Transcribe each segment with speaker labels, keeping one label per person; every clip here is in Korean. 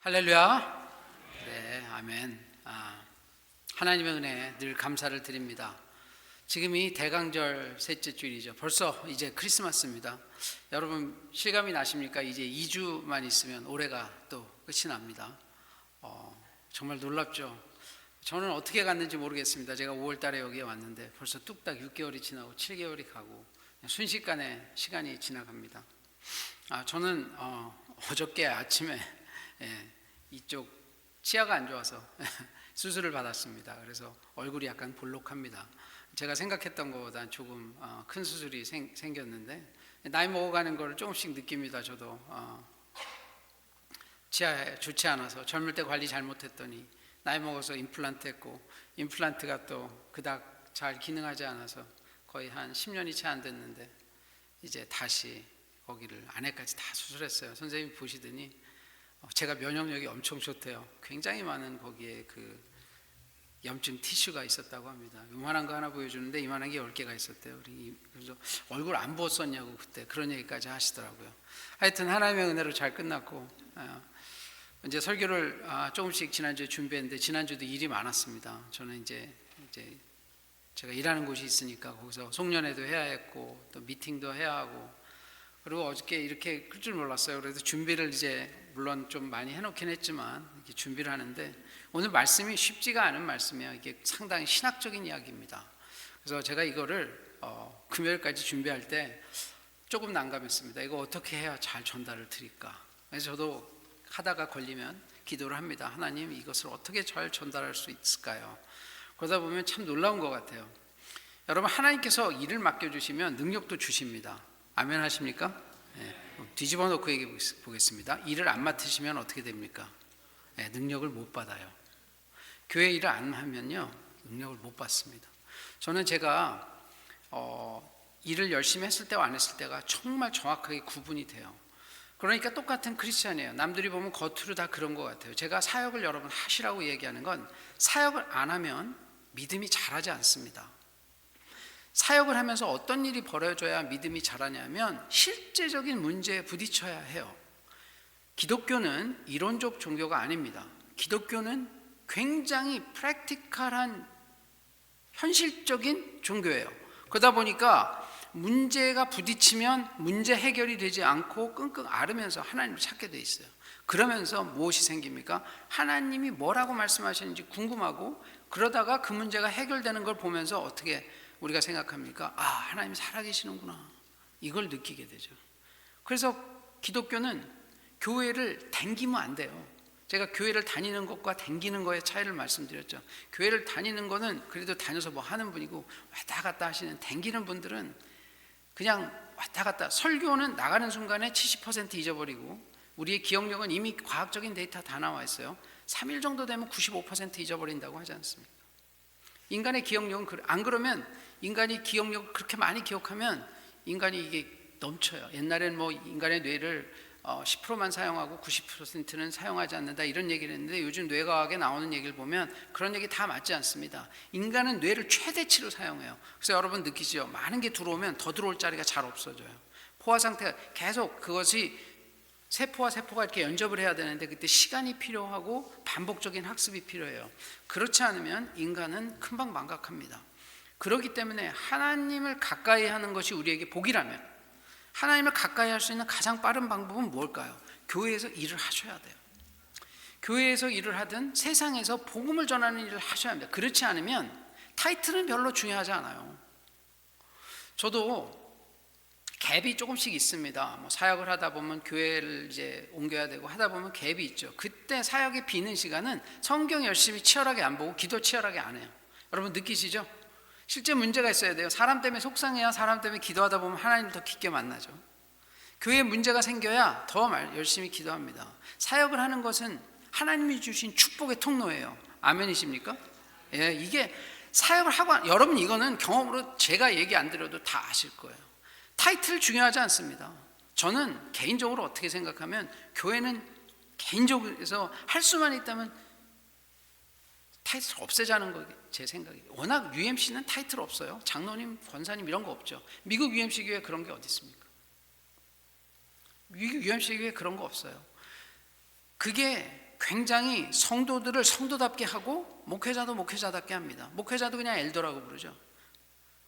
Speaker 1: 할렐루야. 네, 아멘. 하나님의 은혜에 늘 감사를 드립니다. 지금이 대강절 셋째 주일이죠. 벌써 이제 크리스마스입니다. 여러분 실감이 나십니까? 이제 2주만 있으면 올해가 또 끝이 납니다. 정말 놀랍죠. 저는 어떻게 갔는지 모르겠습니다. 제가 5월 달에 여기에 왔는데 벌써 뚝딱 6개월이 지나고 7개월이 가고 순식간에 시간이 지나갑니다. 저는 어저께 아침에 이쪽 치아가 안 좋아서 수술을 받았습니다. 그래서 얼굴이 약간 볼록합니다. 제가 생각했던 것보다 조금 큰 수술이 생겼는데 나이 먹어가는 걸 조금씩 느낍니다. 저도 치아에 좋지 않아서 젊을 때 관리 잘못했더니 나이 먹어서 임플란트 했고 임플란트가 또 그닥 잘 기능하지 않아서 거의 한 10년이 채 안 됐는데 이제 다시 거기를 안에까지 다 수술했어요. 선생님이 보시더니 제가 면역력이 엄청 좋대요. 굉장히 많은 거기에 그 염증 티슈가 있었다고 합니다. 요만한 거 하나 보여주는데 이만한 게 10개가 있었대요. 그래서 얼굴 안 부었었냐고 그때 그런 얘기까지 하시더라고요. 하여튼 하나님의 은혜로 잘 끝났고 이제 설교를 조금씩 지난주에 준비했는데 지난주도 일이 많았습니다. 저는 이제 제가 일하는 곳이 있으니까 거기서 송년회도 해야 했고 또 미팅도 해야 하고 그리고 어저께 이렇게 클 줄 몰랐어요. 그래서 준비를 이제 물론 좀 많이 해놓긴 했지만 이렇게 준비를 하는데 오늘 말씀이 쉽지가 않은 말씀이에요. 이게 상당히 신학적인 이야기입니다. 그래서 제가 이거를 금요일까지 준비할 때 조금 난감했습니다. 이거 어떻게 해야 잘 전달을 드릴까? 그래서 저도 하다가 걸리면 기도를 합니다. 하나님 이것을 어떻게 잘 전달할 수 있을까요? 그러다 보면 참 놀라운 것 같아요. 여러분 하나님께서 일을 맡겨주시면 능력도 주십니다. 아멘 하십니까? 네. 뒤집어 놓고 얘기해 보겠습니다. 일을 안 맡으시면 어떻게 됩니까? 네, 능력을 못 받아요. 교회 일을 안 하면요 능력을 못 받습니다. 저는 제가 일을 열심히 했을 때와 안 했을 때가 정말 정확하게 구분이 돼요. 그러니까 똑같은 크리스찬이에요. 남들이 보면 겉으로 다 그런 것 같아요. 제가 사역을 여러분 하시라고 얘기하는 건 사역을 안 하면 믿음이 자라지 않습니다. 사역을 하면서 어떤 일이 벌어져야 믿음이 자라냐면 실제적인 문제에 부딪혀야 해요. 기독교는 이론적 종교가 아닙니다. 기독교는 굉장히 프랙티컬한 현실적인 종교예요. 그러다 보니까 문제가 부딪히면 문제 해결이 되지 않고 끙끙 앓으면서 하나님을 찾게 돼 있어요. 그러면서 무엇이 생깁니까? 하나님이 뭐라고 말씀하시는지 궁금하고 그러다가 그 문제가 해결되는 걸 보면서 어떻게 우리가 생각합니까? 하나님이 살아계시는구나 이걸 느끼게 되죠. 그래서 기독교는 교회를 댕기면 안 돼요. 제가 교회를 다니는 것과 댕기는 거의 차이를 말씀드렸죠. 교회를 다니는 거는 그래도 다녀서 뭐 하는 분이고 왔다 갔다 하시는 댕기는 분들은 그냥 왔다 갔다 설교는 나가는 순간에 70% 잊어버리고 우리의 기억력은 이미 과학적인 데이터 다 나와 있어요. 3일 정도 되면 95% 잊어버린다고 하지 않습니까? 인간의 기억력은 안 그러면 인간이 기억력을 그렇게 많이 기억하면 인간이 이게 넘쳐요. 옛날에는 뭐 인간의 뇌를 10%만 사용하고 90%는 사용하지 않는다 이런 얘기를 했는데 요즘 뇌과학에 나오는 얘기를 보면 그런 얘기 다 맞지 않습니다. 인간은 뇌를 최대치로 사용해요. 그래서 여러분 느끼시죠? 많은 게 들어오면 더 들어올 자리가 잘 없어져요. 포화 상태가 계속 그것이 세포와 세포가 이렇게 연접을 해야 되는데 그때 시간이 필요하고 반복적인 학습이 필요해요. 그렇지 않으면 인간은 금방 망각합니다. 그렇기 때문에 하나님을 가까이 하는 것이 우리에게 복이라면 하나님을 가까이 할 수 있는 가장 빠른 방법은 뭘까요? 교회에서 일을 하셔야 돼요. 교회에서 일을 하든 세상에서 복음을 전하는 일을 하셔야 합니다. 그렇지 않으면 타이틀은 별로 중요하지 않아요. 저도 갭이 조금씩 있습니다. 뭐 사역을 하다 보면 교회를 이제 옮겨야 되고 하다 보면 갭이 있죠. 그때 사역에 비는 시간은 성경 열심히 치열하게 안 보고 기도 치열하게 안 해요. 여러분 느끼시죠? 실제 문제가 있어야 돼요. 사람 때문에 속상해야 사람 때문에 기도하다 보면 하나님을 더 깊게 만나죠. 교회에 문제가 생겨야 더 열심히 기도합니다. 사역을 하는 것은 하나님이 주신 축복의 통로예요. 아멘이십니까? 예, 이게 사역을 하고 여러분 이거는 경험으로 제가 얘기 안 드려도 다 아실 거예요. 타이틀 중요하지 않습니다. 저는 개인적으로 어떻게 생각하면 교회는 개인적으로 할 수만 있다면 타이틀 없애자는 거 제 생각이에요. 워낙 UMC는 타이틀 없어요. 장로님, 권사님 이런 거 없죠. 미국 UMC 교회 그런 게 어디 있습니까? 미국 UMC 교회 그런 거 없어요. 그게 굉장히 성도들을 성도답게 하고 목회자도 목회자답게 합니다. 목회자도 그냥 엘더라고 부르죠.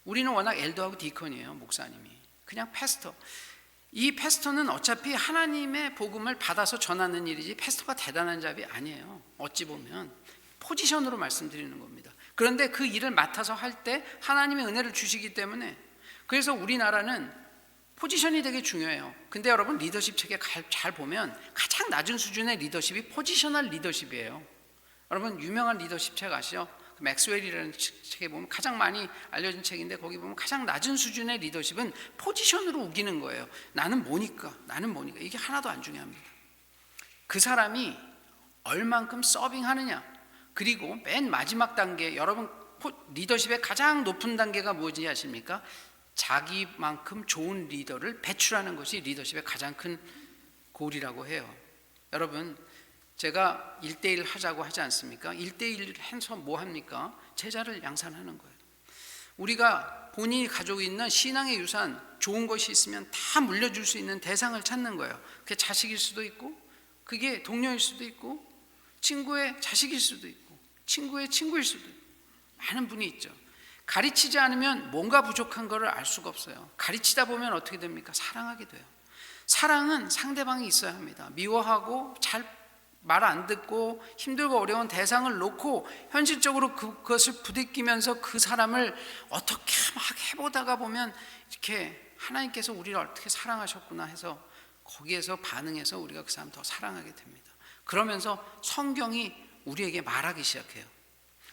Speaker 1: 우리는 워낙 엘더하고 디컨이에요. 목사님이 그냥 패스터. 이 패스터는 어차피 하나님의 복음을 받아서 전하는 일이지 패스터가 대단한 잡이 아니에요. 어찌 보면 포지션으로 말씀드리는 겁니다. 그런데 그 일을 맡아서 할 때 하나님의 은혜를 주시기 때문에, 그래서 우리나라는 포지션이 되게 중요해요. 근데 여러분 리더십 책에 잘 보면 가장 낮은 수준의 리더십이 포지셔널 리더십이에요. 여러분 유명한 리더십 책 아시죠? 맥스웰이라는 책에 보면 가장 많이 알려진 책인데, 거기 보면 가장 낮은 수준의 리더십은 포지션으로 우기는 거예요. 나는 뭐니까 이게 하나도 안 중요합니다. 그 사람이 얼만큼 서빙하느냐, 그리고 맨 마지막 단계, 여러분 리더십의 가장 높은 단계가 뭐지 아십니까? 자기만큼 좋은 리더를 배출하는 것이 리더십의 가장 큰 골이라고 해요. 여러분 제가 1대1 하자고 하지 않습니까? 1대1 해서 뭐 합니까? 제자를 양산하는 거예요. 우리가 본인이 가지고 있는 신앙의 유산, 좋은 것이 있으면 다 물려줄 수 있는 대상을 찾는 거예요. 그게 자식일 수도 있고, 그게 동료일 수도 있고, 친구의 자식일 수도 있고, 친구의 친구일 수도 있고, 많은 분이 있죠. 가르치지 않으면 뭔가 부족한 것을 알 수가 없어요. 가르치다 보면 어떻게 됩니까? 사랑하게 돼요. 사랑은 상대방이 있어야 합니다. 미워하고 잘 말 안 듣고 힘들고 어려운 대상을 놓고 현실적으로 그것을 부딪히면서 그 사람을 어떻게 막 해보다가 보면 이렇게 하나님께서 우리를 어떻게 사랑하셨구나 해서 거기에서 반응해서 우리가 그 사람 더 사랑하게 됩니다. 그러면서 성경이 우리에게 말하기 시작해요.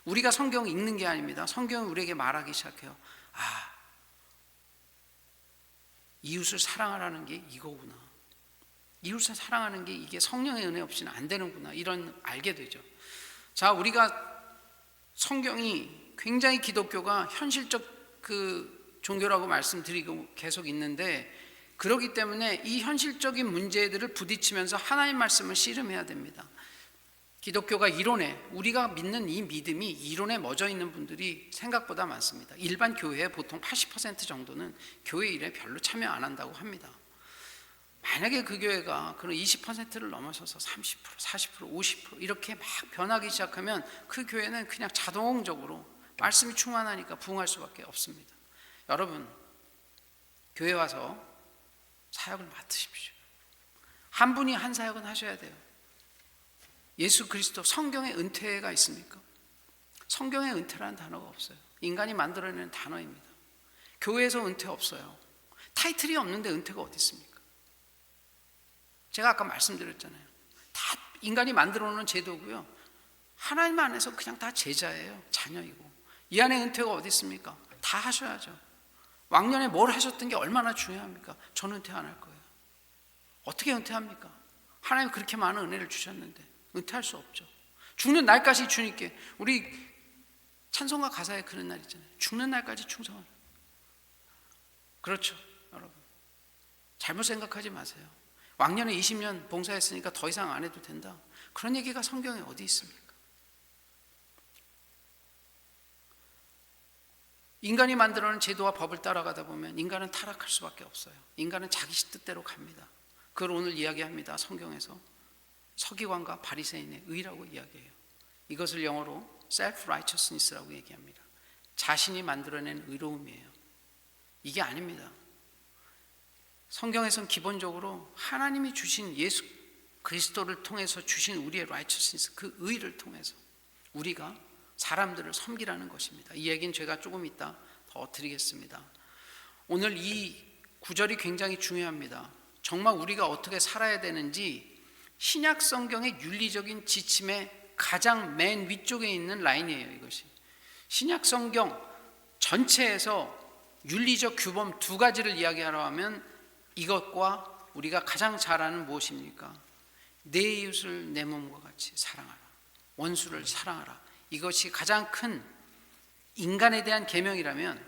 Speaker 1: 우리가 성경 읽는 게 아닙니다. 성경이 우리에게 말하기 시작해요. 아, 이웃을 사랑하라는 게 이거구나. 이웃을 사랑하는 게 이게 성령의 은혜 없이는 안 되는구나. 이런 알게 되죠. 자, 우리가 성경이 굉장히 기독교가 현실적 그 종교라고 말씀드리고 계속 있는데, 그렇기 때문에 이 현실적인 문제들을 부딪히면서 하나님 말씀을 씨름해야 됩니다. 기독교가 이론에, 우리가 믿는 이 믿음이 이론에 멎어 있는 분들이 생각보다 많습니다. 일반 교회의 보통 80% 정도는 교회 일에 별로 참여 안 한다고 합니다. 만약에 그 교회가 그런 20%를 넘어서서 30%, 40%, 50% 이렇게 막 변하기 시작하면 그 교회는 그냥 자동적으로 말씀이 충만하니까 부흥할 수밖에 없습니다. 여러분, 교회 와서 사역을 맡으십시오. 한 분이 한 사역은 하셔야 돼요. 예수 그리스도, 성경에 은퇴가 있습니까? 성경에 은퇴라는 단어가 없어요. 인간이 만들어내는 단어입니다. 교회에서 은퇴 없어요. 타이틀이 없는데 은퇴가 어디 있습니까? 제가 아까 말씀드렸잖아요. 다 인간이 만들어 놓은 제도고요. 하나님 안에서 그냥 다 제자예요. 자녀이고. 이 안에 은퇴가 어디 있습니까? 다 하셔야죠. 왕년에 뭘 하셨던 게 얼마나 중요합니까? 저는 은퇴 안 할 거예요. 어떻게 은퇴합니까? 하나님 그렇게 많은 은혜를 주셨는데 은퇴할 수 없죠. 죽는 날까지 주님께, 우리 찬송가 가사에 그런 날 있잖아요. 죽는 날까지 충성을. 그렇죠, 여러분. 잘못 생각하지 마세요. 왕년에 20년 봉사했으니까 더 이상 안 해도 된다. 그런 얘기가 성경에 어디 있습니까? 인간이 만들어낸 제도와 법을 따라가다 보면 인간은 타락할 수밖에 없어요. 인간은 자기 뜻대로 갑니다. 그걸 오늘 이야기합니다. 성경에서 서기관과 바리새인의 의라고 이야기해요. 이것을 영어로 self-righteousness라고 얘기합니다. 자신이 만들어낸 의로움이에요. 이게 아닙니다. 성경에서는 기본적으로 하나님이 주신 예수 그리스도를 통해서 주신 우리의 righteousness, 그 의를 통해서 우리가 사람들을 섬기라는 것입니다. 이 얘기는 제가 조금 이따 더 드리겠습니다. 오늘 이 구절이 굉장히 중요합니다. 정말 우리가 어떻게 살아야 되는지 신약 성경의 윤리적인 지침의 가장 맨 위쪽에 있는 라인이에요. 이것이 신약 성경 전체에서 윤리적 규범 두 가지를 이야기하려 하면 이것과 우리가 가장 잘 아는 무엇입니까? 내 이웃을 내 몸과 같이 사랑하라. 원수를 사랑하라. 이것이 가장 큰 인간에 대한 계명이라면,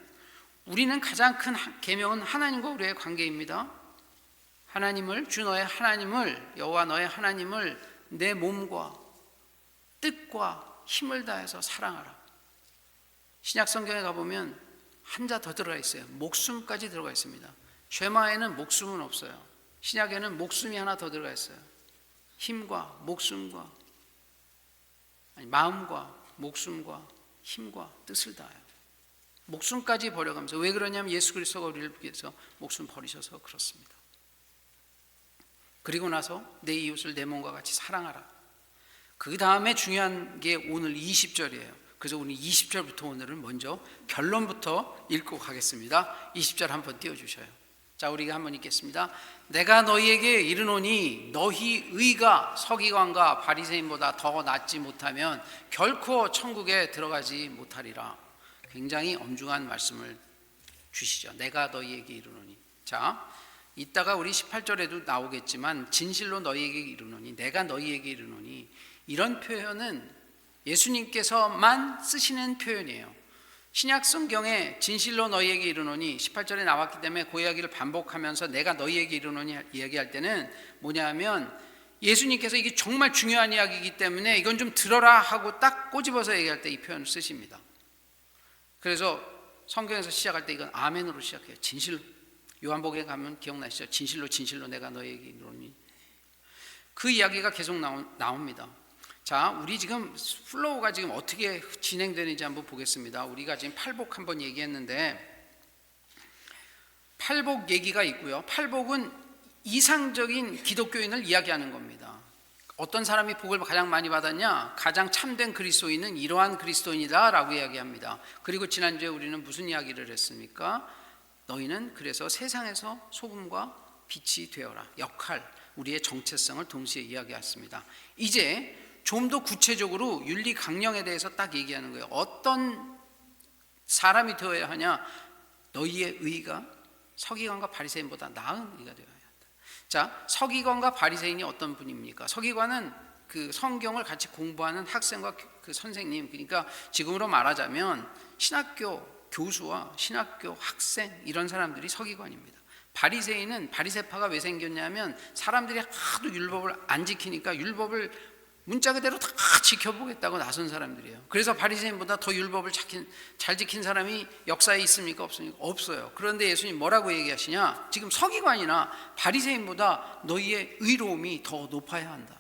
Speaker 1: 우리는 가장 큰 계명은 하나님과 우리의 관계입니다. 하나님을, 주 너의 하나님을, 여호와 너의 하나님을 내 몸과 뜻과 힘을 다해서 사랑하라. 신약 성경에 가보면 한자 더 들어가 있어요. 목숨까지 들어가 있습니다. 쉐마에는 목숨은 없어요. 신약에는 목숨이 하나 더 들어가 있어요. 힘과 목숨과 아니, 마음과 목숨과 힘과 뜻을 다하여 목숨까지 버려가면서. 왜 그러냐면 예수 그리스도가 우리를 위해서 목숨 버리셔서 그렇습니다. 그리고 나서 내 이웃을 내 몸과 같이 사랑하라. 그 다음에 중요한 게 오늘 20절이에요. 그래서 우리 20절부터 오늘은 먼저 결론부터 읽고 가겠습니다. 20절 한번 띄워주셔요. 자, 우리가 한번 읽겠습니다. 내가 너희에게 이르노니 너희 의가 서기관과 바리새인보다 더 낫지 못하면 결코 천국에 들어가지 못하리라. 굉장히 엄중한 말씀을 주시죠. 내가 너희에게 이르노니. 자, 이따가 우리 18절에도 나오겠지만 진실로 너희에게 이르노니, 내가 너희에게 이르노니, 이런 표현은 예수님께서만 쓰시는 표현이에요. 신약 성경에 진실로 너희에게 이르노니 18절에 나왔기 때문에 그 이야기를 반복하면서 내가 너희에게 이르노니 이야기할 때는 뭐냐면 예수님께서 이게 정말 중요한 이야기이기 때문에 이건 좀 들어라 하고 딱 꼬집어서 얘기할 때 이 표현을 쓰십니다. 그래서 성경에서 시작할 때 이건 아멘으로 시작해요. 진실. 요한복음에 가면 기억나시죠? 진실로 진실로 내가 너희에게 이르노니. 그 이야기가 계속 나옵니다. 자, 우리 지금 플로우가 지금 어떻게 진행되는지 한번 보겠습니다. 우리가 지금 팔복 한번 얘기했는데 팔복 얘기가 있고요. 팔복은 이상적인 기독교인을 이야기하는 겁니다. 어떤 사람이 복을 가장 많이 받았냐? 가장 참된 그리스도인은 이러한 그리스도인이다 라고 이야기합니다. 그리고 지난주에 우리는 무슨 이야기를 했습니까? 너희는 그래서 세상에서 소금과 빛이 되어라. 역할, 우리의 정체성을 동시에 이야기했습니다. 이제 좀 더 구체적으로 윤리 강령에 대해서 딱 얘기하는 거예요. 어떤 사람이 되어야 하냐? 너희의 의가 서기관과 바리새인보다 나은 의가 되어야 한다. 자, 서기관과 바리새인이 어떤 분입니까? 서기관은 그 성경을 같이 공부하는 학생과 그 선생님, 그러니까 지금으로 말하자면 신학교 교수와 신학교 학생, 이런 사람들이 서기관입니다. 바리새인은, 바리새파가 왜 생겼냐면 사람들이 하도 율법을 안 지키니까 율법을 문자 그대로 다 지켜보겠다고 나선 사람들이에요. 그래서 바리새인보다 더 율법을 잘 지킨 사람이 역사에 있습니까? 없습니까? 없어요. 그런데 예수님 뭐라고 얘기하시냐? 지금 서기관이나 바리새인보다 너희의 의로움이 더 높아야 한다.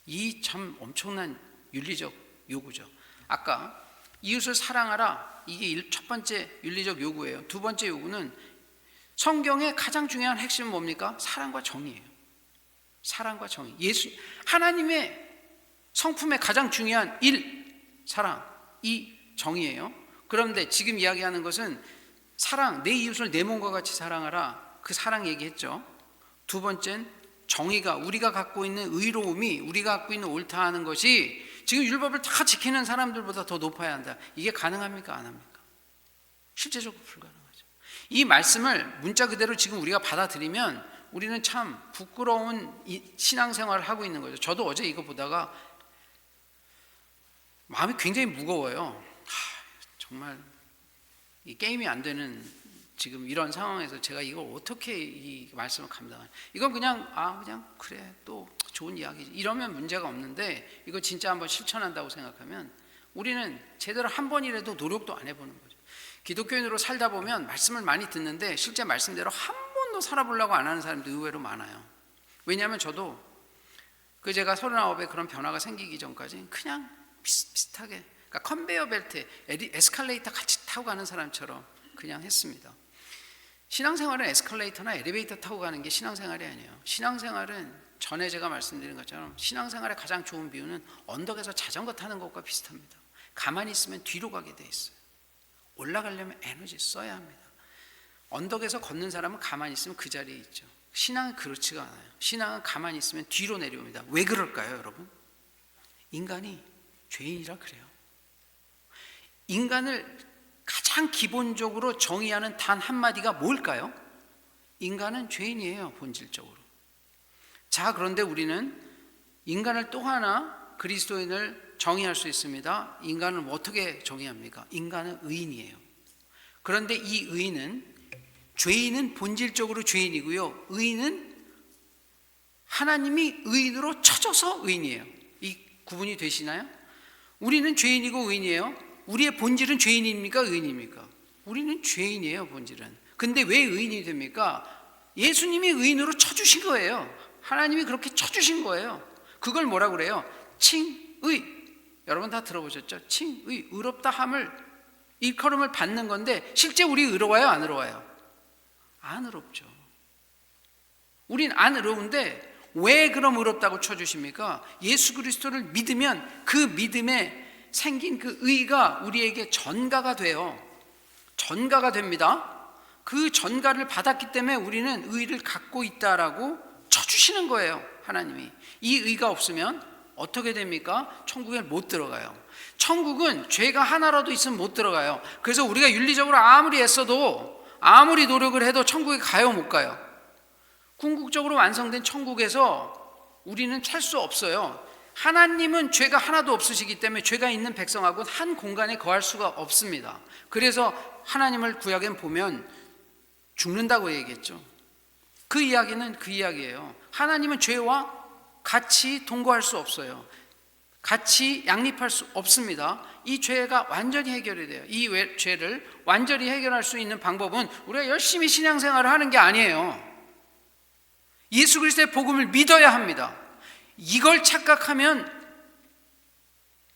Speaker 1: 이 참 엄청난 윤리적 요구죠. 아까 이웃을 사랑하라, 이게 첫 번째 윤리적 요구예요. 두 번째 요구는 성경의 가장 중요한 핵심은 뭡니까? 사랑과 정의예요. 사랑과 정의. 하나님의 성품의 가장 중요한 사랑, 이 정의예요. 그런데 지금 이야기하는 것은 사랑, 내 이웃을 내 몸과 같이 사랑하라. 그 사랑 얘기했죠. 두 번째는 정의가, 우리가 갖고 있는 의로움이, 우리가 갖고 있는 옳다 하는 것이 지금 율법을 다 지키는 사람들보다 더 높아야 한다. 이게 가능합니까? 안 합니까? 실제적으로 불가능하죠. 이 말씀을 문자 그대로 지금 우리가 받아들이면 우리는 참 부끄러운 신앙생활을 하고 있는 거죠. 저도 어제 이거 보다가 마음이 굉장히 무거워요. 정말 이 게임이 안 되는 지금 이런 상황에서 제가 이걸 어떻게 이 말씀을 감당하냐. 이건 그냥 그래, 또 좋은 이야기지, 이러면 문제가 없는데 이거 진짜 한번 실천한다고 생각하면 우리는 제대로 한 번이라도 노력도 안 해보는 거죠. 기독교인으로 살다 보면 말씀을 많이 듣는데 실제 말씀대로 한 번도 살아보려고 안 하는 사람도 의외로 많아요. 왜냐하면 저도 제가 39에 그런 변화가 생기기 전까지 그냥 비슷하게, 그러니까 컨베이어 벨트, 에스컬레이터 같이 타고 가는 사람처럼 그냥 했습니다. 신앙생활은 에스컬레이터나 엘리베이터 타고 가는 게 신앙생활이 아니에요. 신앙생활은 전에 제가 말씀드린 것처럼 신앙생활의 가장 좋은 비유는 언덕에서 자전거 타는 것과 비슷합니다. 가만히 있으면 뒤로 가게 돼 있어요. 올라가려면 에너지 써야 합니다. 언덕에서 걷는 사람은 가만히 있으면 그 자리에 있죠. 신앙은 그렇지가 않아요. 신앙은 가만히 있으면 뒤로 내려옵니다. 왜 그럴까요, 여러분? 인간이 죄인이라 그래요. 인간을 가장 기본적으로 정의하는 단 한마디가 뭘까요? 인간은 죄인이에요, 본질적으로. 자, 그런데 우리는 인간을 또 하나, 그리스도인을 정의할 수 있습니다. 인간을 어떻게 정의합니까? 인간은 의인이에요. 그런데 이 의인은, 죄인은 본질적으로 죄인이고요, 의인은 하나님이 의인으로 쳐줘서 의인이에요. 이 구분이 되시나요? 우리는 죄인이고 의인이에요. 우리의 본질은 죄인입니까? 의인입니까? 우리는 죄인이에요, 본질은. 근데 왜 의인이 됩니까? 예수님이 의인으로 쳐주신 거예요. 하나님이 그렇게 쳐주신 거예요. 그걸 뭐라고 그래요? 칭의. 여러분 다 들어보셨죠? 칭의, 의롭다 함을 일컬음을 받는 건데 실제 우리 의로워요, 안 의로워요? 안 의롭죠. 우린 안 의로운데 왜 그럼 의롭다고 쳐주십니까? 예수 그리스도를 믿으면 그 믿음에 생긴 그 의가 우리에게 전가가 돼요. 전가가 됩니다. 그 전가를 받았기 때문에 우리는 의를 갖고 있다라고 쳐주시는 거예요. 하나님이. 이 의가 없으면 어떻게 됩니까? 천국에 못 들어가요. 천국은 죄가 하나라도 있으면 못 들어가요. 그래서 우리가 윤리적으로 아무리 애써도, 아무리 노력을 해도 천국에 가요, 못 가요? 궁극적으로 완성된 천국에서 우리는 찰 수 없어요. 하나님은 죄가 하나도 없으시기 때문에 죄가 있는 백성하고는 한 공간에 거할 수가 없습니다. 그래서 하나님을 구약에 보면 죽는다고 얘기했죠. 그 이야기는 그 이야기예요. 하나님은 죄와 같이 동거할 수 없어요. 같이 양립할 수 없습니다. 이 죄가 완전히 해결이 돼요. 이 죄를 완전히 해결할 수 있는 방법은 우리가 열심히 신앙생활을 하는 게 아니에요. 예수 그리스도의 복음을 믿어야 합니다. 이걸 착각하면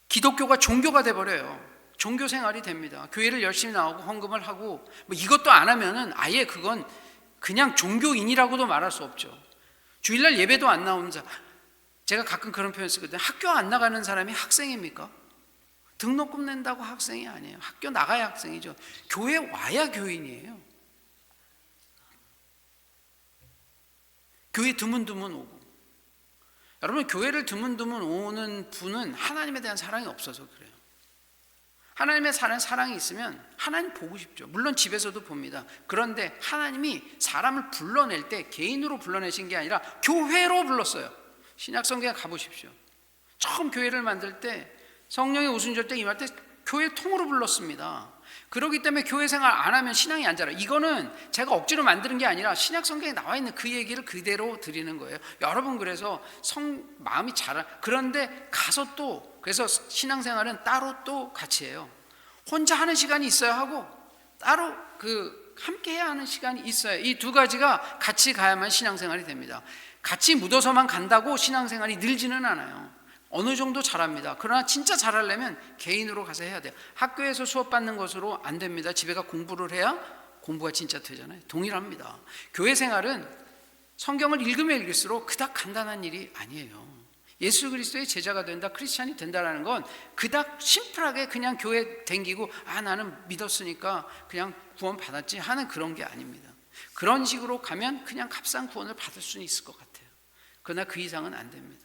Speaker 1: 기독교가 종교가 돼버려요. 종교 생활이 됩니다. 교회를 열심히 나오고 헌금을 하고 뭐 이것도 안 하면은 아예 그건 그냥 종교인이라고도 말할 수 없죠. 주일날 예배도 안 나오는 사람, 제가 가끔 그런 표현 쓰거든요. 학교 안 나가는 사람이 학생입니까? 등록금 낸다고 학생이 아니에요. 학교 나가야 학생이죠. 교회 와야 교인이에요. 교회 드문드문 오고. 여러분, 교회를 드문드문 오는 분은 하나님에 대한 사랑이 없어서 그래요. 하나님의 사랑이 있으면 하나님 보고 싶죠. 물론 집에서도 봅니다. 그런데 하나님이 사람을 불러낼 때 개인으로 불러내신 게 아니라 교회로 불렀어요. 신약성경에 가보십시오. 처음 교회를 만들 때 성령의 오순절 때 임할 때 교회 통으로 불렀습니다. 그렇기 때문에 교회 생활 안 하면 신앙이 안 자라요. 이거는 제가 억지로 만드는 게 아니라 신약성경에 나와 있는 그 얘기를 그대로 드리는 거예요. 여러분, 그래서 마음이 자라. 그런데 가서 또 그래서 신앙생활은 따로 또 같이 해요. 혼자 하는 시간이 있어야 하고 따로 함께 해야 하는 시간이 있어요. 이 두 가지가 같이 가야만 신앙생활이 됩니다. 같이 묻어서만 간다고 신앙생활이 늘지는 않아요. 어느 정도 잘합니다. 그러나 진짜 잘하려면 개인으로 가서 해야 돼요. 학교에서 수업받는 것으로 안 됩니다. 집에 가 공부를 해야 공부가 진짜 되잖아요. 동일합니다. 교회 생활은 성경을 읽으면 읽을수록 그닥 간단한 일이 아니에요. 예수 그리스도의 제자가 된다, 크리스찬이 된다라는 건 그닥 심플하게 그냥 교회 댕기고 나는 믿었으니까 그냥 구원 받았지 하는 그런 게 아닙니다. 그런 식으로 가면 그냥 값싼 구원을 받을 수는 있을 것 같아요. 그러나 그 이상은 안 됩니다.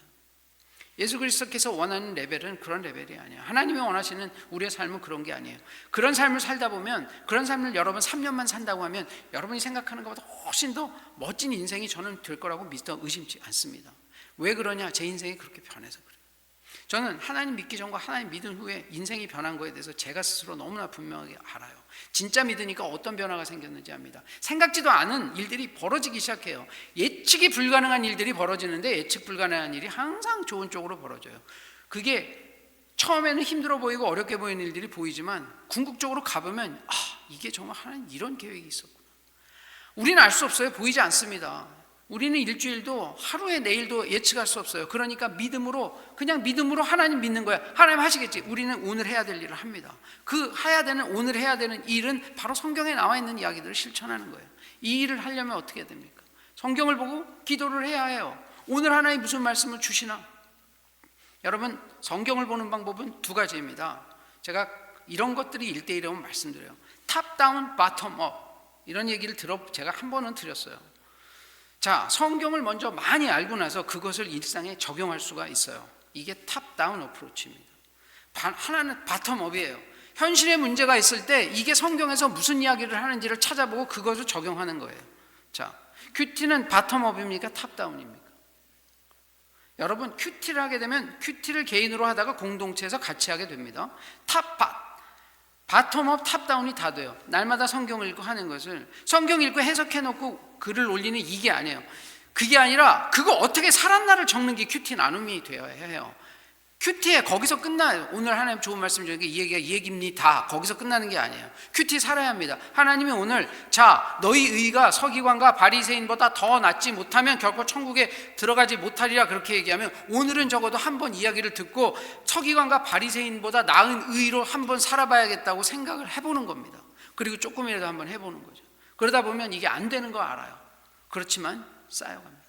Speaker 1: 예수 그리스도께서 원하는 레벨은 그런 레벨이 아니에요. 하나님이 원하시는 우리의 삶은 그런 게 아니에요. 그런 삶을 살다 보면, 그런 삶을 여러분 3년만 산다고 하면 여러분이 생각하는 것보다 훨씬 더 멋진 인생이 저는 될 거라고 의심치 않습니다. 왜 그러냐? 제 인생이 그렇게 변해서 그래요. 저는 하나님 믿기 전과 하나님 믿은 후에 인생이 변한 거에 대해서 제가 스스로 너무나 분명하게 알아요. 진짜 믿으니까 어떤 변화가 생겼는지 압니다. 생각지도 않은 일들이 벌어지기 시작해요. 예측이 불가능한 일들이 벌어지는데 예측 불가능한 일이 항상 좋은 쪽으로 벌어져요. 그게 처음에는 힘들어 보이고 어렵게 보이는 일들이 보이지만 궁극적으로 가보면 이게 정말 하나님 이런 계획이 있었구나. 우리는 알 수 없어요. 보이지 않습니다. 우리는 일주일도 하루에 내일도 예측할 수 없어요. 그러니까 그냥 믿음으로 하나님 믿는 거야. 하나님 하시겠지. 우리는 오늘 해야 될 일을 합니다. 오늘 해야 되는 일은 바로 성경에 나와 있는 이야기들을 실천하는 거예요. 이 일을 하려면 어떻게 됩니까? 성경을 보고 기도를 해야 해요. 오늘 하나님 무슨 말씀을 주시나? 여러분, 성경을 보는 방법은 두 가지입니다. 제가 이런 것들이 1대1이라고 말씀드려요. 탑 다운, 바텀 업. 이런 얘기를 제가 한 번은 드렸어요. 자, 성경을 먼저 많이 알고 나서 그것을 일상에 적용할 수가 있어요. 이게 탑다운 어프로치입니다. 하나는 바텀업이에요. 현실에 문제가 있을 때 이게 성경에서 무슨 이야기를 하는지를 찾아보고 그것을 적용하는 거예요. 자, 큐티는 바텀업입니까? 탑다운입니까? 여러분, 큐티를 하게 되면 큐티를 개인으로 하다가 공동체에서 같이 하게 됩니다. 바텀업, 탑다운이 다 돼요. 날마다 성경을 읽고 하는 것을 성경 읽고 해석해놓고 글을 올리는 이게 아니에요. 그게 아니라 그거 어떻게 살았나를 적는 게 큐티 나눔이 되어야 해요. 큐티에 거기서 끝나요. 오늘 하나님 좋은 말씀 중에 이 얘기가 이 얘기입니다. 거기서 끝나는 게 아니에요. 큐티 살아야 합니다. 하나님이 오늘 자 너희 의가 서기관과 바리새인보다 더 낫지 못하면 결코 천국에 들어가지 못하리라 그렇게 얘기하면 오늘은 적어도 한번 이야기를 듣고 서기관과 바리새인보다 나은 의로 한번 살아봐야겠다고 생각을 해보는 겁니다. 그리고 조금이라도 한번 해보는 거죠. 그러다 보면 이게 안 되는 거 알아요. 그렇지만 쌓여갑니다.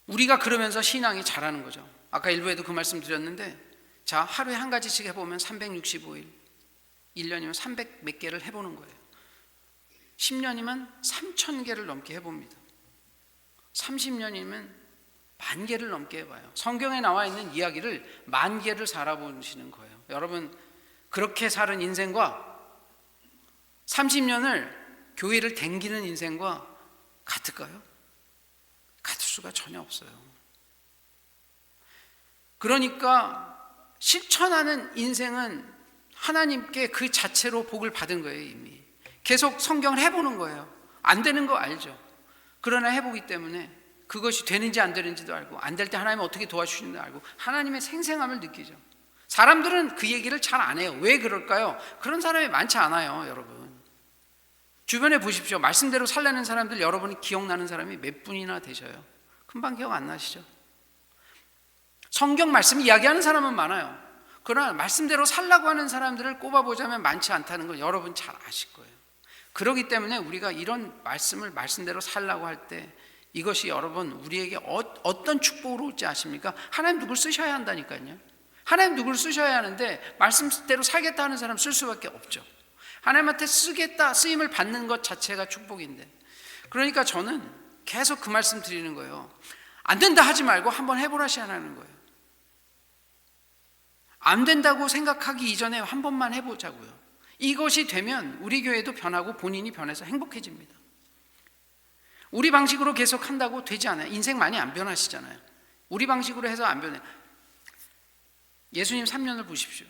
Speaker 1: 우리가 그러면서 신앙이 자라는 거죠. 아까 일부에도 그 말씀 드렸는데 자 하루에 한 가지씩 해보면 365일 1년이면 300 몇 개를 해보는 거예요. 10년이면 3000개를 넘게 해봅니다. 30년이면 10,000개를 넘게 해봐요. 성경에 나와 있는 이야기를 10,000개를 살아보시는 거예요. 여러분 그렇게 사는 인생과 30년을 교회를 댕기는 인생과 같을까요? 같을 수가 전혀 없어요. 그러니까 실천하는 인생은 하나님께 그 자체로 복을 받은 거예요. 이미 계속 성경을 해보는 거예요. 안 되는 거 알죠. 그러나 해보기 때문에 그것이 되는지 안 되는지도 알고 안 될 때 하나님은 어떻게 도와주시는지 알고 하나님의 생생함을 느끼죠. 사람들은 그 얘기를 잘 안 해요. 왜 그럴까요? 그런 사람이 많지 않아요. 여러분 주변에 보십시오. 말씀대로 살려는 사람들 여러분이 기억나는 사람이 몇 분이나 되셔요? 금방 기억 안 나시죠? 성경 말씀 이야기하는 사람은 많아요. 그러나 말씀대로 살라고 하는 사람들을 꼽아보자면 많지 않다는 걸 여러분 잘 아실 거예요. 그렇기 때문에 우리가 이런 말씀을 말씀대로 살라고 할 때 이것이 여러분 우리에게 어떤 축복으로 올지 아십니까? 하나님 누굴 쓰셔야 한다니까요. 하나님 누굴 쓰셔야 하는데 말씀대로 살겠다 하는 사람 쓸 수밖에 없죠. 하나님한테 쓰겠다 쓰임을 받는 것 자체가 축복인데 그러니까 저는 계속 그 말씀 드리는 거예요. 안 된다 하지 말고 한번 해보라시 하는 거예요. 안 된다고 생각하기 이전에 한 번만 해보자고요. 이것이 되면 우리 교회도 변하고 본인이 변해서 행복해집니다. 우리 방식으로 계속 한다고 되지 않아요. 인생 많이 안 변하시잖아요. 우리 방식으로 해서 안 변해요. 예수님 3년을 보십시오.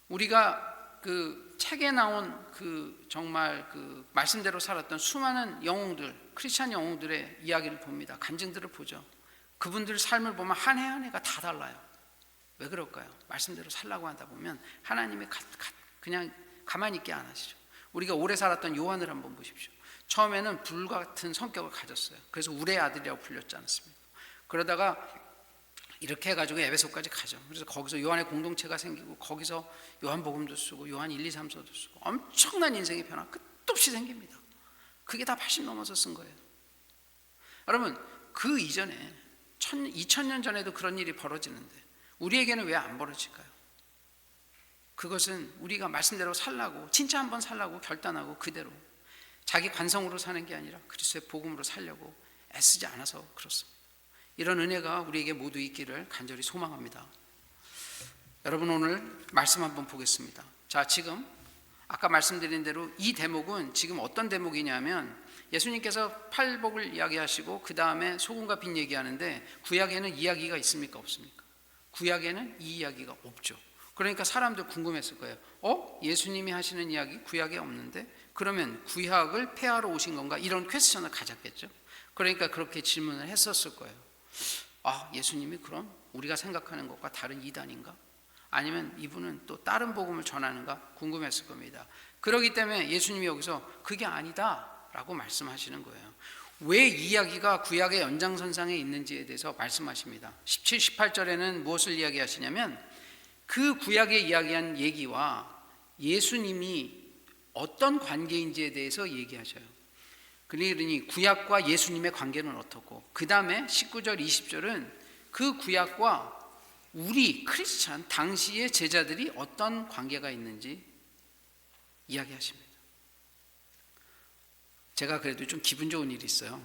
Speaker 1: 우리가 그 책에 나온 그 정말 그 말씀대로 살았던 수많은 영웅들, 크리스찬 영웅들의 이야기를 봅니다. 간증들을 보죠. 그분들 삶을 보면 한 해 한 해가 다 달라요. 왜 그럴까요? 말씀대로 살라고 하다 보면 하나님이 그냥 가만히 있게 안 하시죠. 우리가 오래 살았던 요한을 한번 보십시오. 처음에는 불같은 성격을 가졌어요. 그래서 울의 아들이라고 불렸지 않습니까? 그러다가 이렇게 해가지고 에베소까지 가죠. 그래서 거기서 요한의 공동체가 생기고 거기서 요한복음도 쓰고 요한 1, 2, 3서도 쓰고 엄청난 인생의 변화 끝도 없이 생깁니다. 그게 다 80 넘어서 쓴 거예요. 여러분 그 이전에 2000년 전에도 그런 일이 벌어지는데 우리에게는 왜 안 벌어질까요? 그것은 우리가 말씀대로 살라고 진짜 한번 살라고 결단하고 그대로 자기 관성으로 사는 게 아니라 그리스도의 복음으로 살려고 애쓰지 않아서 그렇습니다. 이런 은혜가 우리에게 모두 있기를 간절히 소망합니다. 여러분 오늘 말씀 한번 보겠습니다. 자 지금 아까 말씀드린 대로 이 대목은 지금 어떤 대목이냐면 예수님께서 팔복을 이야기하시고 그 다음에 소금과 빛 얘기하는데 구약에는 이야기가 있습니까 없습니까? 구약에는 이 이야기가 없죠. 그러니까 사람들 궁금했을 거예요. 예수님이 하시는 이야기 구약에 없는데 그러면 구약을 폐하러 오신 건가? 이런 퀘스천을 가졌겠죠. 그러니까 그렇게 질문을 했었을 거예요. 예수님이 그럼 우리가 생각하는 것과 다른 이단인가? 아니면 이분은 또 다른 복음을 전하는가? 궁금했을 겁니다. 그렇기 때문에 예수님이 여기서 그게 아니다 라고 말씀하시는 거예요. 왜 이 이야기가 구약의 연장선상에 있는지에 대해서 말씀하십니다. 17, 18절에는 무엇을 이야기하시냐면 그 구약에 이야기한 얘기와 예수님이 어떤 관계인지에 대해서 얘기하셔요. 그러니 구약과 예수님의 관계는 어떻고 그 다음에 19절 20절은 그 구약과 우리 크리스찬 당시의 제자들이 어떤 관계가 있는지 이야기하십니다. 제가 그래도 좀 기분 좋은 일이 있어요.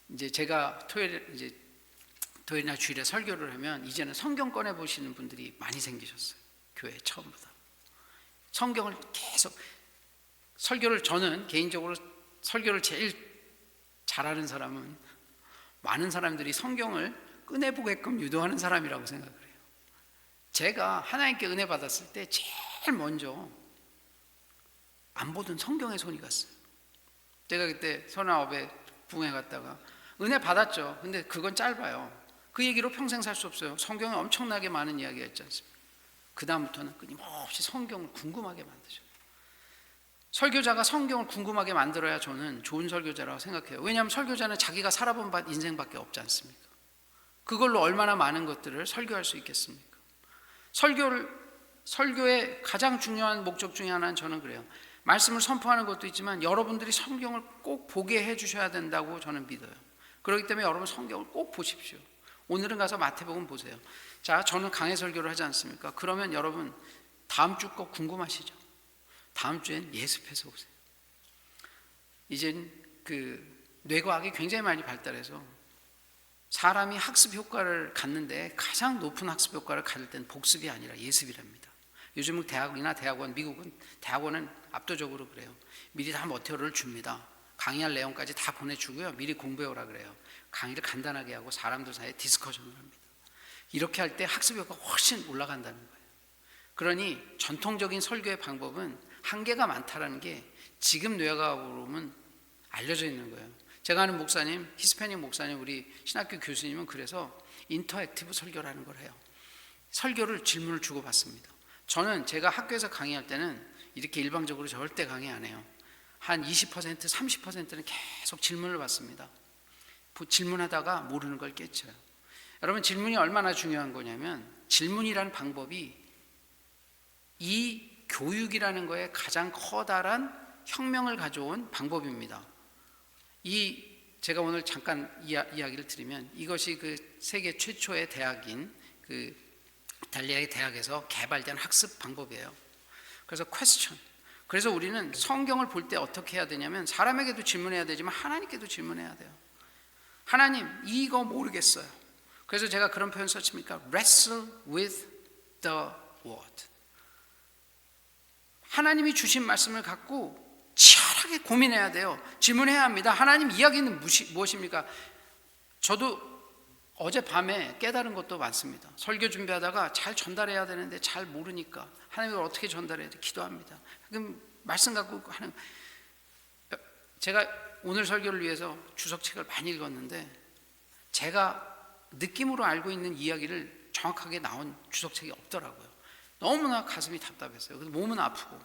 Speaker 1: 이제 제가 토요일이나 주일에 설교를 하면 이제는 성경 꺼내 보시는 분들이 많이 생기셨어요. 교회 처음보다 성경을 계속 저는 개인적으로 설교를 제일 잘하는 사람은 많은 사람들이 성경을 꺼내보게끔 유도하는 사람이라고 생각을 해요. 제가 하나님께 은혜 받았을 때 제일 먼저 안 보던 성경에 손이 갔어요. 제가 그때 39에 부흥회 갔다가 은혜 받았죠. 근데 그건 짧아요. 그 얘기로 평생 살 수 없어요. 성경에 엄청나게 많은 이야기가 있지 않습니까? 그 다음부터는 끊임없이 성경을 궁금하게 만드셔요. 설교자가 성경을 궁금하게 만들어야 저는 좋은 설교자라고 생각해요. 왜냐하면 설교자는 자기가 살아본 인생밖에 없지 않습니까? 그걸로 얼마나 많은 것들을 설교할 수 있겠습니까? 설교의 가장 중요한 목적 중에 하나는 저는 그래요. 말씀을 선포하는 것도 있지만 여러분들이 성경을 꼭 보게 해주셔야 된다고 저는 믿어요. 그렇기 때문에 여러분 성경을 꼭 보십시오. 오늘은 가서 마태복음 보세요. 자, 저는 강해 설교를 하지 않습니까? 그러면 여러분 다음 주 거 궁금하시죠? 다음 주엔 예습해서 오세요. 이젠 뇌과학이 굉장히 많이 발달해서 사람이 학습 효과를 갖는데 가장 높은 학습 효과를 가질 때는 복습이 아니라 예습이랍니다. 요즘은 대학이나 대학원, 미국은 대학원은 압도적으로 그래요. 미리 다 머티리얼을 줍니다. 강의할 내용까지 다 보내주고요. 미리 공부해오라 그래요. 강의를 간단하게 하고 사람들 사이에 디스커션을 합니다. 이렇게 할 때 학습 효과가 훨씬 올라간다는 거예요. 그러니 전통적인 설교의 방법은 한계가 많다는 게 지금 뇌과학으로는 알려져 있는 거예요. 제가 아는 목사님, 히스패닉 목사님, 우리 신학교 교수님은 그래서 인터액티브 설교라는 걸 해요. 설교를 질문을 주고받습니다. 저는 제가 학교에서 강의할 때는 이렇게 일방적으로 절대 강의 안 해요. 한 20%, 30%는 계속 질문을 받습니다. 질문하다가 모르는 걸 깨쳐요. 여러분, 질문이 얼마나 중요한 거냐면 질문이라는 방법이 이 교육이라는 거에 가장 커다란 혁명을 가져온 방법입니다. 제가 오늘 잠깐 이야기를 드리면 이것이 그 세계 최초의 대학인 그 이탈리아의 대학에서 개발된 학습 방법이에요. 그래서 퀘스천. 그래서 우리는 성경을 볼 때 어떻게 해야 되냐면 사람에게도 질문해야 되지만 하나님께도 질문해야 돼요. 하나님, 이거 모르겠어요. 그래서 제가 그런 표현 썼습니까? Wrestle with the word. 하나님이 주신 말씀을 갖고 치열하게 고민해야 돼요. 질문해야 합니다. 하나님, 이야기는 무엇입니까? 저도 어젯밤에 깨달은 것도 많습니다. 설교 준비하다가 잘 전달해야 되는데 잘 모르니까 하나님을 어떻게 전달해야 돼? 기도합니다. 그럼 말씀 갖고 하는, 제가 오늘 설교를 위해서 주석책을 많이 읽었는데 제가 느낌으로 알고 있는 이야기를 정확하게 나온 주석책이 없더라고요. 너무나 가슴이 답답했어요. 그래서 몸은 아프고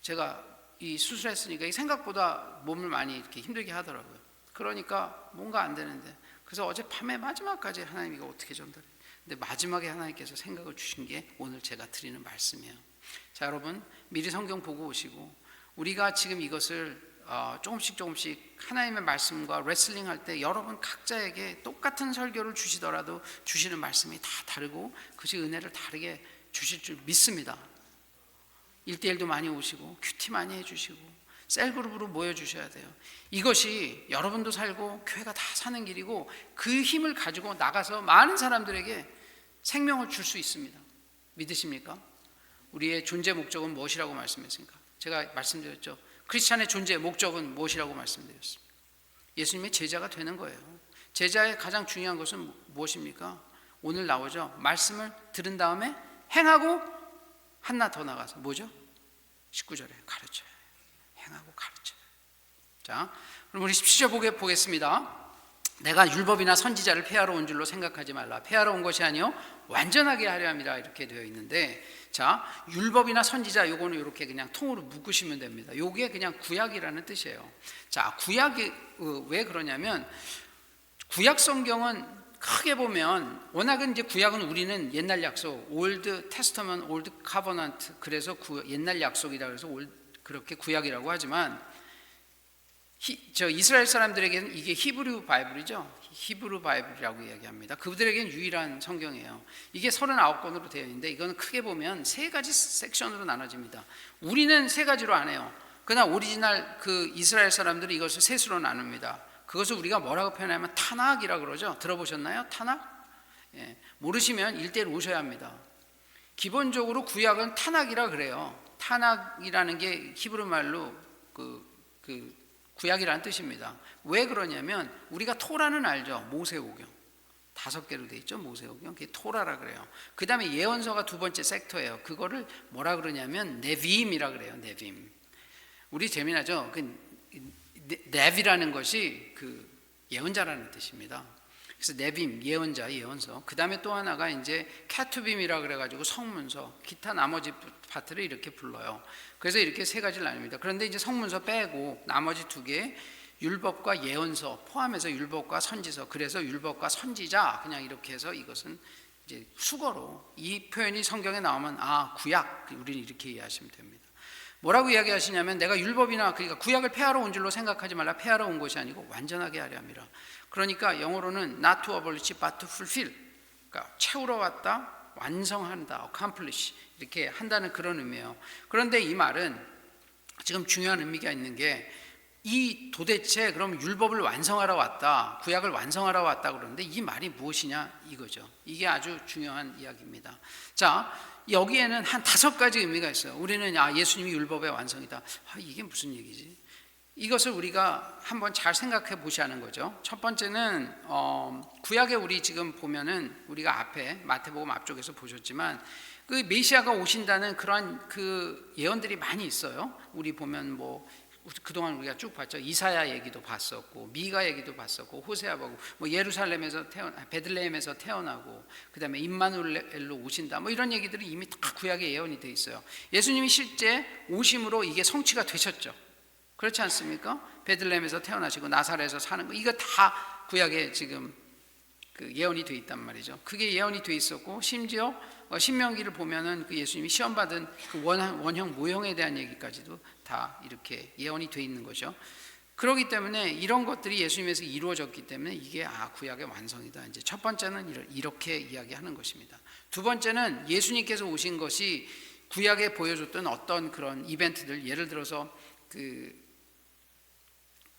Speaker 1: 제가 이 수술했으니까 생각보다 몸을 많이 이렇게 힘들게 하더라고요. 그러니까 뭔가 안 되는데 그래서 어젯밤에 마지막까지 하나님 이거 어떻게 전달해? 근데 마지막에 하나님께서 생각을 주신 게 오늘 제가 드리는 말씀이에요. 자, 여러분 미리 성경 보고 오시고 우리가 지금 이것을 조금씩 하나님의 말씀과 레슬링 할 때 여러분 각자에게 똑같은 설교를 주시더라도 주시는 말씀이 다 다르고 그것이 은혜를 다르게 주실 줄 믿습니다. 1대1도 많이 오시고 큐티 많이 해주시고 셀그룹으로 모여주셔야 돼요. 이것이 여러분도 살고 교회가 다 사는 길이고 그 힘을 가지고 나가서 많은 사람들에게 생명을 줄 수 있습니다. 믿으십니까? 우리의 존재 목적은 무엇이라고 말씀했습니까? 제가 말씀드렸죠. 크리스찬의 존재 목적은 무엇이라고 말씀드렸습니까? 예수님의 제자가 되는 거예요. 제자의 가장 중요한 것은 무엇입니까? 오늘 나오죠. 말씀을 들은 다음에 행하고 하나 더 나가서 뭐죠? 19절에 가르쳐요. 행하고 가르쳐요. 자, 그럼 우리 17절 보겠습니다. 내가 율법이나 선지자를 폐하러 온 줄로 생각하지 말라. 폐하러 온 것이 아니요 완전하게 하려 함이라 이렇게 되어 있는데, 자, 율법이나 선지자 요거는 이렇게 그냥 통으로 묶으시면 됩니다. 요게 그냥 구약이라는 뜻이에요. 자, 구약이 왜 그러냐면 구약 성경은 크게 보면 워낙은 이제 구약은 우리는 옛날 약속, 올드 테스터먼트, 올드 카버넌트, 그래서 옛날 약속이라 그래서 그렇게 구약이라고 하지만 이스라엘 사람들에게는 이게 히브리 바이블이죠. 히브리 바이블이라고 이야기합니다. 그들에게는 유일한 성경이에요. 이게 39권으로 되어 있는데 이건 크게 보면 세 가지 섹션으로 나눠집니다. 우리는 세 가지로 안 해요. 그러나 오리지널 그 이스라엘 사람들이 이것을 셋으로 나눕니다. 그것을 우리가 뭐라고 표현하면 타낙이라고 그러죠. 들어보셨나요? 타낙? 예, 모르시면 1대1 오셔야 합니다. 기본적으로 구약은 타낙이라 그래요. 타낙이라는 게 히브리 말로 구약이라는 뜻입니다. 왜 그러냐면 우리가 토라는 알죠. 모세오경 5개로 돼 있죠. 모세오경 그게 토라라 그래요. 그 다음에 예언서가 두 번째 섹터예요. 그거를 뭐라 그러냐면 네빔이라 그래요. 네빔. 우리 재미나죠. 네비라는 것이 그 예언자라는 뜻입니다. 그래서 네빔, 예언자, 예언서. 그 다음에 또 하나가 이제 캐투빔이라 그래가지고 성문서, 기타 나머지 파트를 이렇게 불러요. 그래서 이렇게 세 가지를 나눕니다. 그런데 이제 성문서 빼고 나머지 두 개, 율법과 예언서 포함해서 율법과 선지서, 그래서 율법과 선지자, 그냥 이렇게 해서 이것은 이제 수거로 이 표현이 성경에 나오면 구약, 우리는 이렇게 이해하시면 됩니다. 뭐라고 이야기하시냐면 내가 율법이나 그러니까 구약을 폐하러 온 줄로 생각하지 말라. 폐하러 온 것이 아니고 완전하게 하려 함이라. 그러니까 영어로는 not to abolish but to fulfill, 그러니까 채우러 왔다, 완성한다, accomplish, 이렇게 한다는 그런 의미예요. 그런데 이 말은 지금 중요한 의미가 있는 게, 이 도대체 그럼 율법을 완성하러 왔다, 구약을 완성하러 왔다 그러는데 이 말이 무엇이냐 이거죠. 이게 아주 중요한 이야기입니다. 자, 여기에는 한 5가지 의미가 있어요. 우리는 예수님이 율법의 완성이다. 이게 무슨 얘기지? 이것을 우리가 한번 잘 생각해 보셔야 하는 거죠. 첫 번째는 구약에 우리 지금 보면은 우리가 앞에 마태복음 앞쪽에서 보셨지만 그 메시아가 오신다는 그러한 그 예언들이 많이 있어요. 우리 보면 뭐 그동안 우리가 쭉 봤죠. 이사야 얘기도 봤었고, 미가 얘기도 봤었고, 호세아 보고, 뭐 예루살렘에서 베들레헴에서 태어나고, 그 다음에 임마누엘로 오신다, 뭐 이런 얘기들이 이미 다 구약에 예언이 돼 있어요. 예수님이 실제 오심으로 이게 성취가 되셨죠. 그렇지 않습니까? 베들레헴에서 태어나시고 나사렛에서 사는 거, 이거 다 구약에 지금 그 예언이 돼 있단 말이죠. 그게 예언이 돼 있었고, 심지어 신명기를 보면은 그 예수님이 시험받은 그 원형 모형에 대한 얘기까지도 다 이렇게 예언이 돼 있는 거죠. 그렇기 때문에 이런 것들이 예수님에서 이루어졌기 때문에 이게 구약의 완성이다. 이제 첫 번째는 이렇게 이야기하는 것입니다. 두 번째는 예수님께서 오신 것이 구약에 보여줬던 어떤 그런 이벤트들, 예를 들어서 그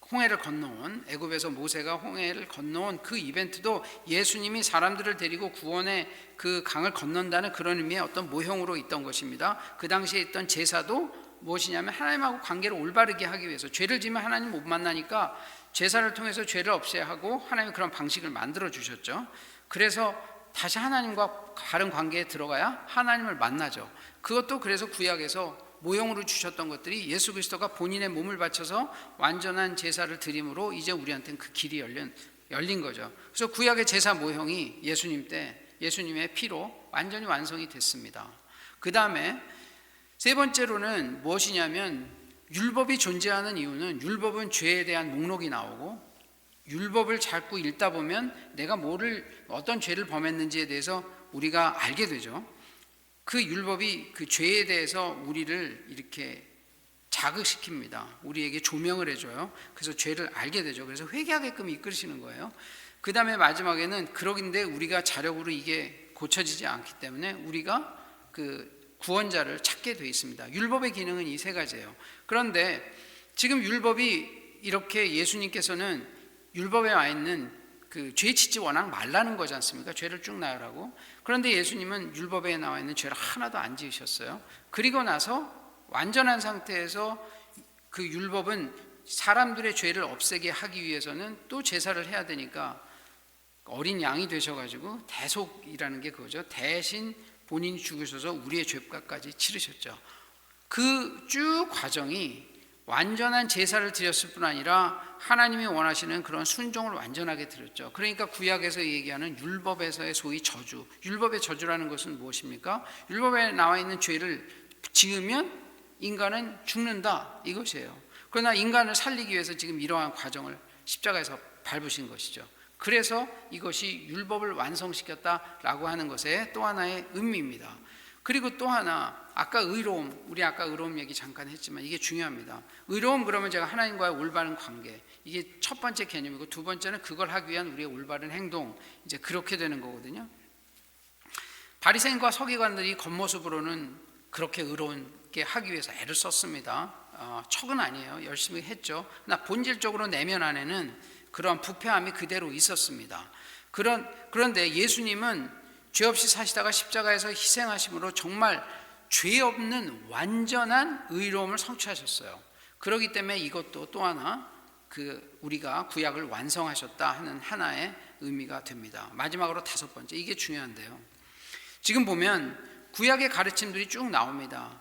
Speaker 1: 홍해를 건너온, 애굽에서 모세가 홍해를 건너온 그 이벤트도 예수님이 사람들을 데리고 구원의 그 강을 건넌다는 그런 의미의 어떤 모형으로 있던 것입니다. 그 당시에 있던 제사도 무엇이냐면 하나님하고 관계를 올바르게 하기 위해서, 죄를 지면 하나님 못 만나니까 제사를 통해서 죄를 없애야 하고 하나님이 그런 방식을 만들어 주셨죠. 그래서 다시 하나님과 바른 관계에 들어가야 하나님을 만나죠. 그것도 그래서 구약에서 모형으로 주셨던 것들이 예수 그리스도가 본인의 몸을 바쳐서 완전한 제사를 드림으로 이제 우리한테는 그 길이 열린 거죠. 그래서 구약의 제사 모형이 예수님 때 예수님의 피로 완전히 완성이 됐습니다. 그 다음에 세 번째로는 무엇이냐면, 율법이 존재하는 이유는, 율법은 죄에 대한 목록이 나오고 율법을 자꾸 읽다 보면 내가 어떤 죄를 범했는지에 대해서 우리가 알게 되죠. 그 율법이 그 죄에 대해서 우리를 이렇게 자극시킵니다. 우리에게 조명을 해줘요. 그래서 죄를 알게 되죠. 그래서 회개하게끔 이끌으시는 거예요. 그 다음에 마지막에는 그러긴데 우리가 자력으로 이게 고쳐지지 않기 때문에 우리가 그 구원자를 찾게 되어 있습니다. 율법의 기능은 이 세 가지예요. 그런데 지금 율법이 이렇게, 예수님께서는 율법에 와 있는 그 죄 짓지 워낙 말라는 거지 않습니까? 죄를 쭉 나열하고. 그런데 예수님은 율법에 나와 있는 죄를 하나도 안 지으셨어요. 그리고 나서 완전한 상태에서 그 율법은 사람들의 죄를 없애게 하기 위해서는 또 제사를 해야 되니까 어린 양이 되셔가지고, 대속이라는 게 그거죠. 대신 본인이 죽으셔서 우리의 죄값까지 치르셨죠. 그 쭉 과정이 완전한 제사를 드렸을 뿐 아니라 하나님이 원하시는 그런 순종을 완전하게 드렸죠. 그러니까 구약에서 얘기하는 율법에서의 소위 저주, 율법의 저주라는 것은 무엇입니까? 율법에 나와 있는 죄를 지으면 인간은 죽는다, 이것이에요. 그러나 인간을 살리기 위해서 지금 이러한 과정을 십자가에서 밟으신 것이죠. 그래서 이것이 율법을 완성시켰다라고 하는 것의 또 하나의 의미입니다. 그리고 또 하나, 우리 아까 의로움 얘기 잠깐 했지만 이게 중요합니다. 의로움, 그러면 제가 하나님과의 올바른 관계, 이게 첫 번째 개념이고, 두 번째는 그걸 하기 위한 우리의 올바른 행동, 이제 그렇게 되는 거거든요. 바리새인과 서기관들이 겉모습으로는 그렇게 의롭게 하기 위해서 애를 썼습니다. 척은 아니에요. 열심히 했죠. 그러나 본질적으로 내면 안에는 그런 부패함이 그대로 있었습니다. 그런데 예수님은 죄 없이 사시다가 십자가에서 희생하심으로 정말 죄 없는 완전한 의로움을 성취하셨어요. 그렇기 때문에 이것도 또 하나 우리가 구약을 완성하셨다 하는 하나의 의미가 됩니다. 마지막으로 다섯 번째, 이게 중요한데요. 지금 보면 구약의 가르침들이 쭉 나옵니다.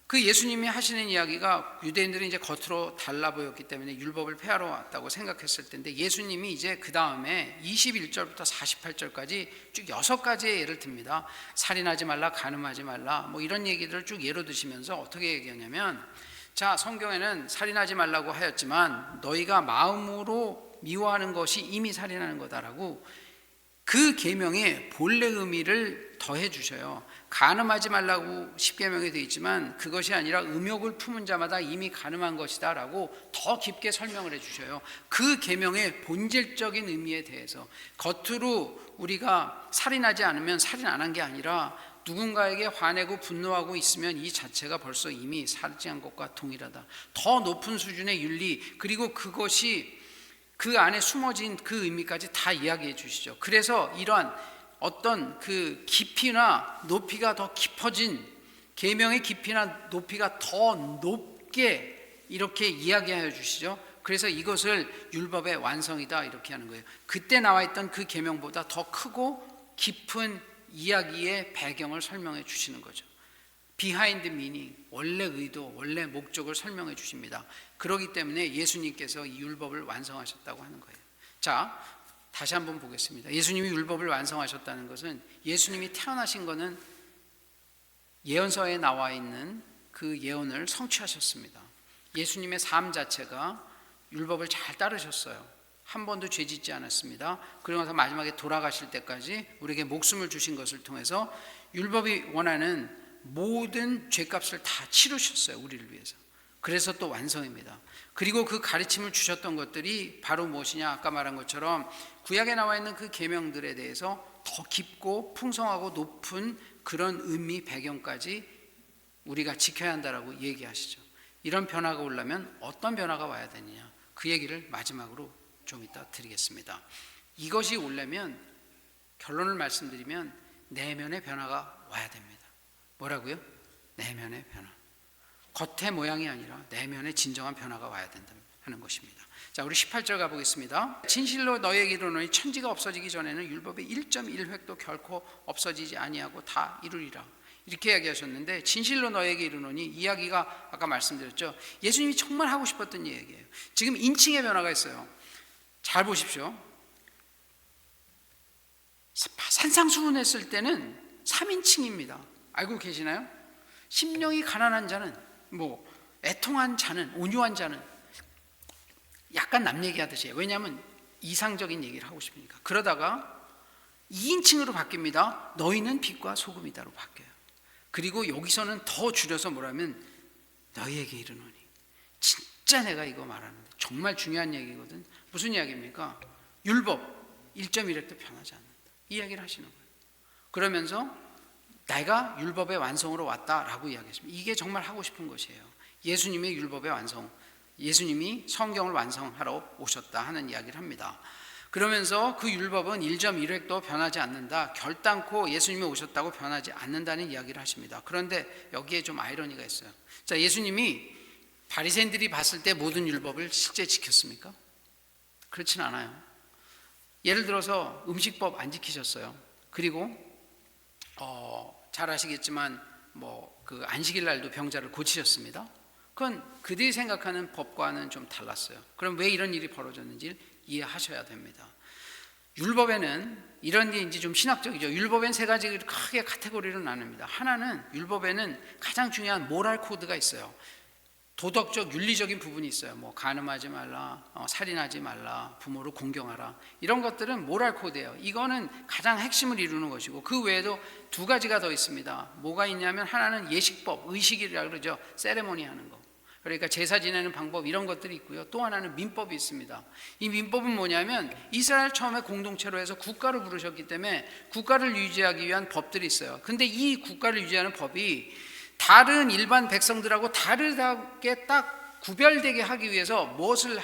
Speaker 1: 그 예수님이 하시는 이야기가 유대인들이 이제 겉으로 달라 보였기 때문에 율법을 폐하러 왔다고 생각했을 텐데, 예수님이 이제 그 다음에 21절부터 48절까지 쭉 6가지의 예를 듭니다. 살인하지 말라, 간음하지 말라, 뭐 이런 얘기들을 쭉 예로 드시면서 어떻게 얘기하냐면, 자, 성경에는 살인하지 말라고 하였지만 너희가 마음으로 미워하는 것이 이미 살인하는 거다라고 그 계명에 본래 의미를 더해 주셔요. 간음하지 말라고 10계명에 되어 있지만 그것이 아니라 음욕을 품은 자마다 이미 간음한 것이다 라고 더 깊게 설명을 해 주셔요. 그 계명의 본질적인 의미에 대해서, 겉으로 우리가 살인하지 않으면 살인 안 한 게 아니라 누군가에게 화내고 분노하고 있으면 이 자체가 벌써 이미 살인한 것과 동일하다. 더 높은 수준의 윤리, 그리고 그것이 그 안에 숨어진 그 의미까지 다 이야기해 주시죠. 그래서 이러한 어떤 그 깊이나 높이가 더 깊어진, 계명의 깊이나 높이가 더 높게 이렇게 이야기하여 주시죠. 그래서 이것을 율법의 완성이다 이렇게 하는 거예요. 그때 나와 있던 그 계명보다 더 크고 깊은 이야기의 배경을 설명해 주시는 거죠. 비하인드 미닝, 원래 의도, 원래 목적을 설명해 주십니다. 그렇기 때문에 예수님께서 이 율법을 완성하셨다고 하는 거예요. 자, 다시 한번 보겠습니다. 예수님이 율법을 완성하셨다는 것은, 예수님이 태어나신 것은 예언서에 나와 있는 그 예언을 성취하셨습니다. 예수님의 삶 자체가 율법을 잘 따르셨어요. 한 번도 죄 짓지 않았습니다. 그러면서 마지막에 돌아가실 때까지 우리에게 목숨을 주신 것을 통해서 율법이 원하는 모든 죄값을 다 치르셨어요, 우리를 위해서. 그래서 또 완성입니다. 그리고 그 가르침을 주셨던 것들이 바로 무엇이냐, 아까 말한 것처럼 구약에 나와 있는 그 계명들에 대해서 더 깊고 풍성하고 높은 그런 의미 배경까지 우리가 지켜야 한다라고 얘기하시죠. 이런 변화가 오려면 어떤 변화가 와야 되느냐, 그 얘기를 마지막으로 좀 이따 드리겠습니다. 이것이 오려면, 결론을 말씀드리면, 내면의 변화가 와야 됩니다. 뭐라고요? 내면의 변화. 겉의 모양이 아니라 내면의 진정한 변화가 와야 된다 하는 것입니다. 자, 우리 18절 가보겠습니다. 진실로 너희에게 이르노니 천지가 없어지기 전에는 율법의 1.1획도 결코 없어지지 아니하고 다 이루리라. 이렇게 이야기하셨는데, 진실로 너희에게 이르노니, 이야기가 아까 말씀드렸죠. 예수님이 정말 하고 싶었던 얘기예요. 지금 인칭의 변화가 있어요. 잘 보십시오. 산상수훈했을 때는 3인칭입니다. 알고 계시나요? 심령이 가난한 자는, 애통한 자는, 온유한 자는, 약간 남 얘기하듯이, 왜냐하면 이상적인 얘기를 하고 싶으니까. 그러다가 2인칭으로 바뀝니다. 너희는 빛과 소금이다로 바뀌어요. 그리고 여기서는 더 줄여서 뭐라면, 너희에게 이르노니. 진짜 내가 이거 말하는데 정말 중요한 얘기거든. 무슨 이야기입니까? 율법 1.1획도 변하지 않는다, 이 이야기를 하시는 거예요. 그러면서 내가 율법의 완성으로 왔다라고 이야기했습니다. 이게 정말 하고 싶은 것이에요. 예수님의 율법의 완성, 예수님이 성경을 완성하러 오셨다 하는 이야기를 합니다. 그러면서 그 율법은 1.1획도 변하지 않는다, 결단코 예수님이 오셨다고 변하지 않는다는 이야기를 하십니다. 그런데 여기에 좀 아이러니가 있어요. 자, 예수님이 바리새인들이 봤을 때 모든 율법을 실제 지켰습니까? 그렇진 않아요. 예를 들어서 음식법 안 지키셨어요. 그리고 잘 아시겠지만 그 안식일 날도 병자를 고치셨습니다. 그건 그들이 생각하는 법과는 좀 달랐어요. 그럼 왜 이런 일이 벌어졌는지 이해하셔야 됩니다. 율법에는 이런 게 이제 좀 신학적이죠. 율법엔 3가지 크게 카테고리로 나눕니다. 하나는, 율법에는 가장 중요한 모랄 코드가 있어요. 도덕적, 윤리적인 부분이 있어요. 간음하지 말라, 살인하지 말라, 부모를 공경하라, 이런 것들은 모랄 코드예요. 이거는 가장 핵심을 이루는 것이고, 그 외에도 2가지가 더 있습니다. 뭐가 있냐면, 하나는 예식법, 의식이라고 그러죠. 세레모니 하는 거, 그러니까 제사 지내는 방법, 이런 것들이 있고요. 또 하나는 민법이 있습니다. 이 민법은 뭐냐면, 이스라엘 처음에 공동체로 해서 국가를 부르셨기 때문에 국가를 유지하기 위한 법들이 있어요. 근데 이 국가를 유지하는 법이 다른 일반 백성들하고 다르게 딱 구별되게 하기 위해서 무엇을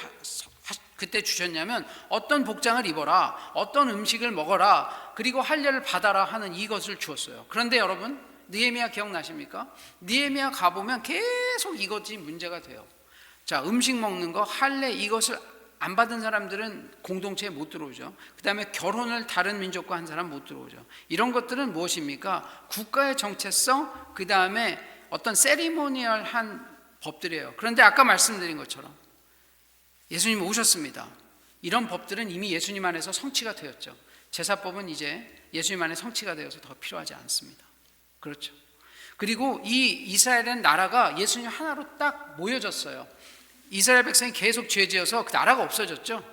Speaker 1: 그때 주셨냐면, 어떤 복장을 입어라, 어떤 음식을 먹어라, 그리고 할례를 받아라 하는 이것을 주었어요. 그런데 여러분, 느헤미야 기억나십니까? 느헤미야 가보면 계속 이것이 문제가 돼요. 자, 음식 먹는 거, 할례, 이것을 안 받은 사람들은 공동체에 못 들어오죠. 그 다음에 결혼을 다른 민족과 한 사람 못 들어오죠. 이런 것들은 무엇입니까? 국가의 정체성, 그 다음에 어떤 세리모니얼한 법들이에요. 그런데 아까 말씀드린 것처럼 예수님 오셨습니다. 이런 법들은 이미 예수님 안에서 성취가 되었죠. 제사법은 이제 예수님 안에 성취가 되어서 더 필요하지 않습니다. 그렇죠. 그리고 이 이스라엘은 나라가 예수님 하나로 딱 모여졌어요. 이스라엘 백성이 계속 죄지어서 그 나라가 없어졌죠.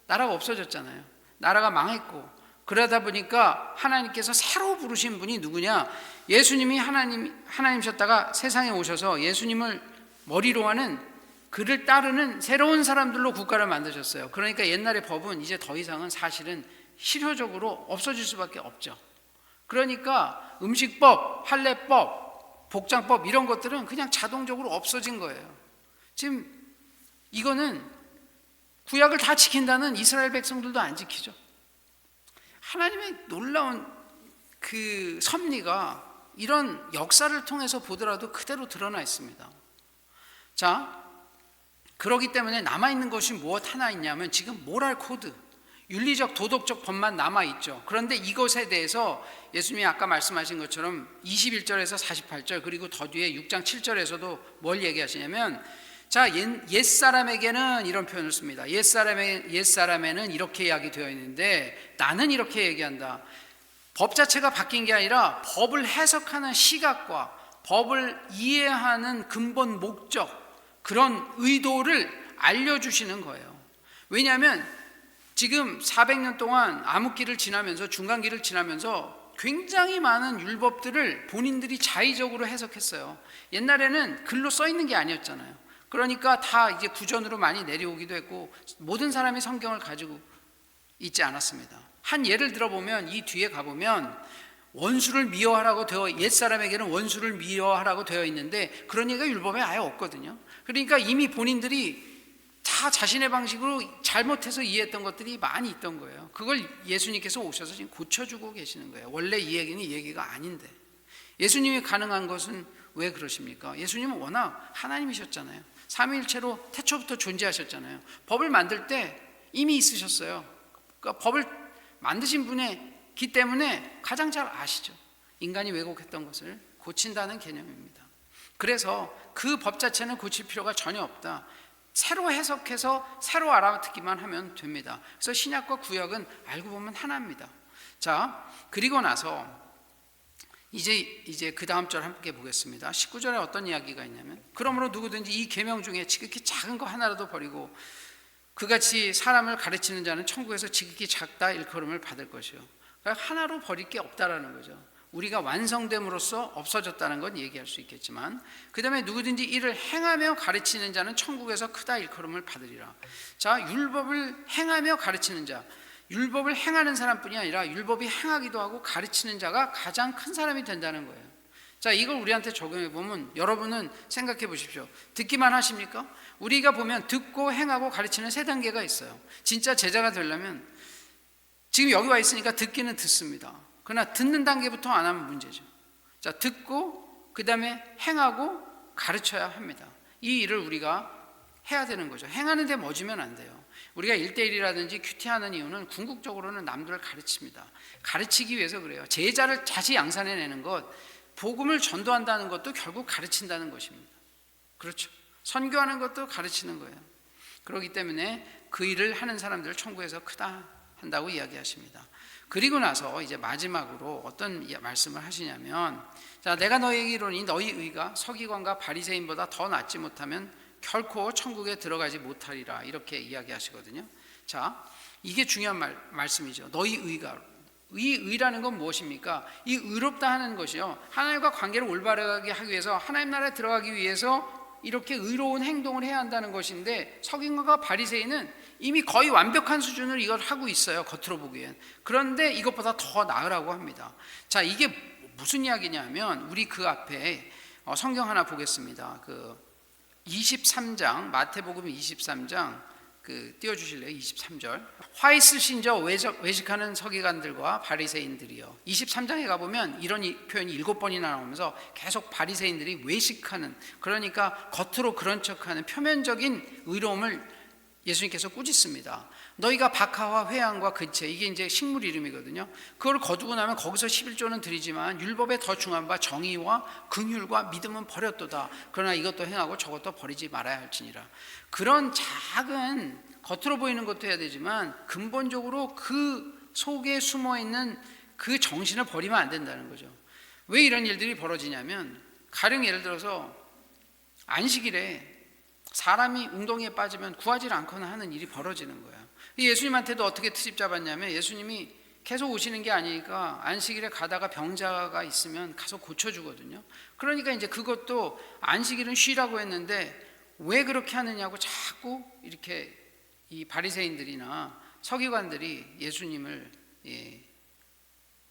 Speaker 1: 나라가 없어졌잖아요. 나라가 망했고, 그러다 보니까 하나님께서 새로 부르신 분이 누구냐? 예수님이 하나님이셨다가 세상에 오셔서 예수님을 머리로 하는, 그를 따르는 새로운 사람들로 국가를 만드셨어요. 그러니까 옛날의 법은 이제 더 이상은 사실은 실효적으로 없어질 수밖에 없죠. 그러니까 음식법, 할례법, 복장법 이런 것들은 그냥 자동적으로 없어진 거예요. 지금 이거는 구약을 다 지킨다는 이스라엘 백성들도 안 지키죠. 하나님의 놀라운 그 섭리가 이런 역사를 통해서 보더라도 그대로 드러나 있습니다. 자, 그렇기 때문에 남아있는 것이 무엇 하나 있냐면 지금 모랄 코드, 윤리적 도덕적 법만 남아있죠. 그런데 이것에 대해서 예수님이 아까 말씀하신 것처럼 21절에서 48절 그리고 더 뒤에 6장 7절에서도 뭘 얘기하시냐면, 자, 옛사람에게는 이런 표현을 씁니다. 옛사람에는 이렇게 이야기되어 있는데 나는 이렇게 얘기한다. 법 자체가 바뀐 게 아니라 법을 해석하는 시각과 법을 이해하는 근본 목적, 그런 의도를 알려주시는 거예요. 왜냐하면 지금 400년 동안 암흑기를 지나면서, 중간기를 지나면서 굉장히 많은 율법들을 본인들이 자의적으로 해석했어요. 옛날에는 글로 써 있는 게 아니었잖아요. 그러니까 다 이제 구전으로 많이 내려오기도 했고 모든 사람이 성경을 가지고 있지 않았습니다. 한 예를 들어보면 이 뒤에 가보면 원수를 미워하라고 옛사람에게는 원수를 미워하라고 되어 있는데 그런 얘기가 율법에 아예 없거든요. 그러니까 이미 본인들이 다 자신의 방식으로 잘못해서 이해했던 것들이 많이 있던 거예요. 그걸 예수님께서 오셔서 지금 고쳐주고 계시는 거예요. 원래 이 얘기는 이 얘기가 아닌데 예수님이 가능한 것은 왜 그러십니까? 예수님은 워낙 하나님이셨잖아요. 삼위일체로 태초부터 존재하셨잖아요. 법을 만들 때 이미 있으셨어요. 그러니까 법을 만드신 분이기 때문에 가장 잘 아시죠. 인간이 왜곡했던 것을 고친다는 개념입니다. 그래서 그 법 자체는 고칠 필요가 전혀 없다. 새로 해석해서 새로 알아듣기만 하면 됩니다. 그래서 신약과 구약은 알고 보면 하나입니다. 자, 그리고 나서 이제 그 다음 절 함께 보겠습니다. 19절에 어떤 이야기가 있냐면, 그러므로 누구든지 이 계명 중에 지극히 작은 거 하나라도 버리고 그같이 사람을 가르치는 자는 천국에서 지극히 작다 일컬음을 받을 것이요. 그러니까 하나로 버릴 게 없다라는 거죠. 우리가 완성됨으로써 없어졌다는 건 얘기할 수 있겠지만, 그 다음에 누구든지 이를 행하며 가르치는 자는 천국에서 크다 일컬음을 받으리라. 자, 율법을 행하며 가르치는 자, 율법을 행하는 사람뿐이 아니라 율법이 행하기도 하고 가르치는 자가 가장 큰 사람이 된다는 거예요. 자, 이걸 우리한테 적용해 보면 여러분은 생각해 보십시오. 듣기만 하십니까? 우리가 보면 듣고 행하고 가르치는 세 단계가 있어요. 진짜 제자가 되려면 지금 여기 와 있으니까 듣기는 듣습니다. 그러나 듣는 단계부터 안 하면 문제죠. 자, 듣고 그 다음에 행하고 가르쳐야 합니다. 이 일을 우리가 해야 되는 거죠. 행하는 데 멎으면 안 돼요. 우리가 1대1이라든지 큐티하는 이유는 궁극적으로는 남들을 가르칩니다. 가르치기 위해서 그래요. 제자를 다시 양산해내는 것, 복음을 전도한다는 것도 결국 가르친다는 것입니다. 그렇죠. 선교하는 것도 가르치는 거예요. 그렇기 때문에 그 일을 하는 사람들을 천국에서 크다 한다고 이야기하십니다. 그리고 나서 이제 마지막으로 어떤 말씀을 하시냐면, 자, 내가 너희에게 이르노니 너희 의가 서기관과 바리새인보다 더 낫지 못하면 결코 천국에 들어가지 못하리라, 이렇게 이야기하시거든요. 자, 이게 중요한 말씀이죠. 너희 의가, 이 의라는 건 무엇입니까? 이 의롭다 하는 것이요, 하나님과 관계를 올바르게 하기 위해서, 하나님 나라에 들어가기 위해서 이렇게 의로운 행동을 해야 한다는 것인데, 서기관과 바리새인은 이미 거의 완벽한 수준을 이걸 하고 있어요, 겉으로 보기엔. 그런데 이것보다 더 나으라고 합니다. 자, 이게 무슨 이야기냐면, 우리 그 앞에 성경 하나 보겠습니다. 그 23장, 마태복음 23장 띄워주실래요? 23절. 화 있으신 저 외식하는 서기관들과 바리새인들이요. 23장에 가보면 이런 표현이 7번이나 나오면서 계속 바리새인들이 외식하는, 그러니까 겉으로 그런 척하는 표면적인 의로움을 예수님께서 꾸짖습니다. 너희가 박하와 회양과 근체, 이게 이제 식물 이름이거든요. 그걸 거두고 나면 거기서 11조는 드리지만 율법에 더 중한 바 정의와 긍휼과 믿음은 버렸도다. 그러나 이것도 행하고 저것도 버리지 말아야 할지니라. 그런 작은 겉으로 보이는 것도 해야 되지만 근본적으로 그 속에 숨어 있는 그 정신을 버리면 안 된다는 거죠. 왜 이런 일들이 벌어지냐면, 가령 예를 들어서 안식일에 사람이 웅덩이에 빠지면 구하지 않거나 하는 일이 벌어지는 거야. 예수님한테도 어떻게 트집 잡았냐면, 예수님이 계속 오시는 게 아니니까 안식일에 가다가 병자가 있으면 가서 고쳐주거든요. 그러니까 이제 그것도 안식일은 쉬라고 했는데 왜 그렇게 하느냐고 자꾸 이렇게 이 바리새인들이나 서기관들이 예수님을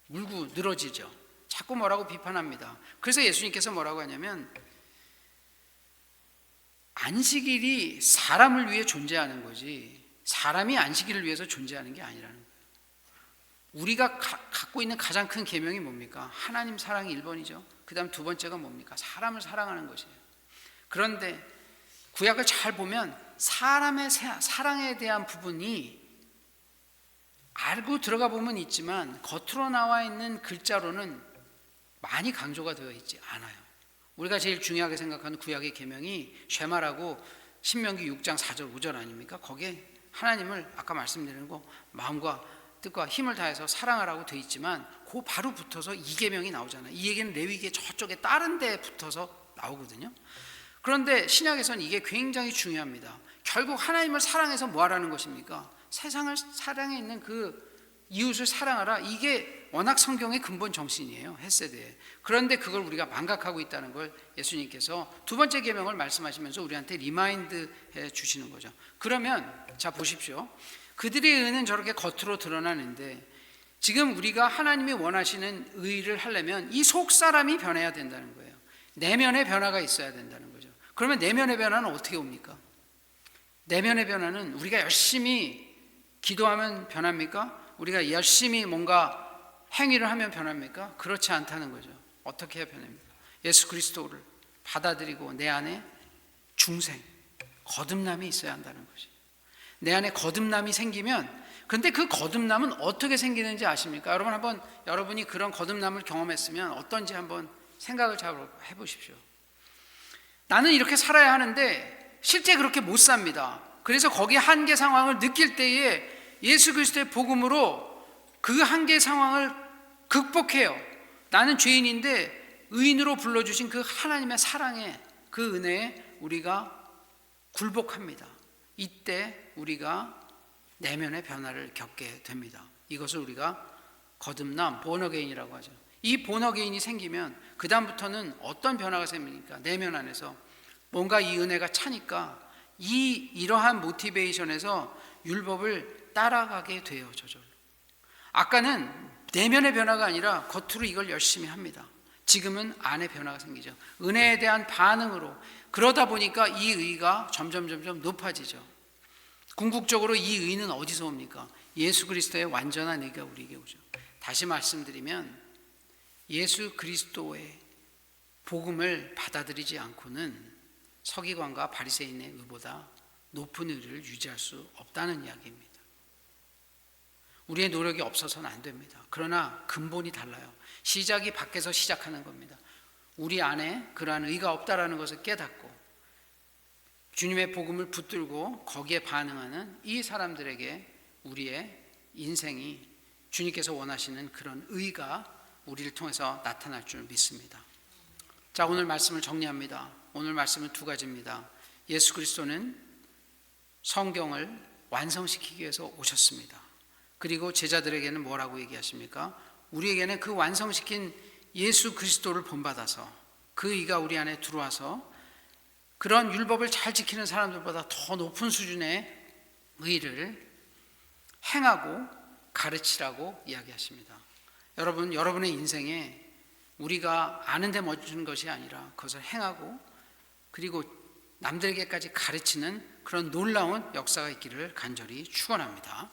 Speaker 1: 물고 늘어지죠. 자꾸 뭐라고 비판합니다. 그래서 예수님께서 뭐라고 하냐면, 안식일이 사람을 위해 존재하는 거지 사람이 안식일을 위해서 존재하는 게 아니라는 거예요. 우리가 갖고 있는 가장 큰 계명이 뭡니까? 하나님 사랑이 1번이죠. 그 다음 두 번째가 뭡니까? 사람을 사랑하는 것이에요. 그런데 구약을 잘 보면 사람의 사랑에 대한 부분이 알고 들어가 보면 있지만 겉으로 나와 있는 글자로는 많이 강조가 되어 있지 않아요. 우리가 제일 중요하게 생각하는 구약의 계명이 쉐마라고 신명기 6장 4절 5절 아닙니까? 거기에 하나님을 아까 말씀드린 거 마음과 뜻과 힘을 다해서 사랑하라고 되어 있지만 그 바로 붙어서 이 계명이 나오잖아요. 이 얘기는 레위기의 저쪽에 다른 데에 붙어서 나오거든요. 그런데 신약에서는 이게 굉장히 중요합니다. 결국 하나님을 사랑해서 뭐 하라는 것입니까? 세상을 사랑해 있는 그 이웃을 사랑하라. 이게 워낙 성경의 근본 정신이에요. 헷세대에. 그런데 그걸 우리가 망각하고 있다는 걸 예수님께서 두 번째 계명을 말씀하시면서 우리한테 리마인드해 주시는 거죠. 그러면 자 보십시오. 그들의 의는 저렇게 겉으로 드러나는데 지금 우리가 하나님이 원하시는 의를 하려면 이 속 사람이 변해야 된다는 거예요. 내면의 변화가 있어야 된다는 거죠. 그러면 내면의 변화는 어떻게 옵니까? 내면의 변화는 우리가 열심히 기도하면 변합니까? 우리가 열심히 뭔가 행위를 하면 변합니까? 그렇지 않다는 거죠. 어떻게 해야 변합니까? 예수 그리스도를 받아들이고 내 안에 중생, 거듭남이 있어야 한다는 것이. 내 안에 거듭남이 생기면, 근데 그 거듭남은 어떻게 생기는지 아십니까? 여러분 한번 여러분이 그런 거듭남을 경험했으면 어떤지 한번 생각을 잘 해보십시오. 나는 이렇게 살아야 하는데 실제 그렇게 못 삽니다. 그래서 거기에 한계 상황을 느낄 때에 예수 그리스도의 복음으로 그 한계 상황을 극복해요. 나는 죄인인데 의인으로 불러주신 그 하나님의 사랑에, 그 은혜에 우리가 굴복합니다. 이때 우리가 내면의 변화를 겪게 됩니다. 이것을 우리가 거듭남, 본어게인이라고 하죠. 이 본어게인이 생기면 그 다음부터는 어떤 변화가 생깁니까? 내면 안에서 뭔가 이 은혜가 차니까 이러한 모티베이션에서 율법을 따라가게 돼요. 저절로. 아까는 내면의 변화가 아니라 겉으로 이걸 열심히 합니다. 지금은 안의 변화가 생기죠. 은혜에 대한 반응으로. 그러다 보니까 이 의가 점점 높아지죠. 궁극적으로 이 의는 어디서 옵니까? 예수 그리스도의 완전한 의가 우리에게 오죠. 다시 말씀드리면 예수 그리스도의 복음을 받아들이지 않고는 서기관과 바리새인의 의보다 높은 의를 유지할 수 없다는 이야기입니다. 우리의 노력이 없어서는 안 됩니다. 그러나 근본이 달라요. 시작이 밖에서 시작하는 겁니다. 우리 안에 그러한 의가 없다라는 것을 깨닫고 주님의 복음을 붙들고 거기에 반응하는 이 사람들에게 우리의 인생이 주님께서 원하시는 그런 의가 우리를 통해서 나타날 줄 믿습니다. 자, 오늘 말씀을 정리합니다. 오늘 말씀은 두 가지입니다. 예수 그리스도는 성경을 완성시키기 위해서 오셨습니다. 그리고 제자들에게는 뭐라고 얘기하십니까? 우리에게는 그 완성시킨 예수 그리스도를 본받아서 그 의가 우리 안에 들어와서 그런 율법을 잘 지키는 사람들보다 더 높은 수준의 의를 행하고 가르치라고 이야기하십니다. 여러분, 여러분의 인생에 우리가 아는 데 멈추는 것이 아니라 그것을 행하고 그리고 남들에게까지 가르치는 그런 놀라운 역사가 있기를 간절히 축원합니다.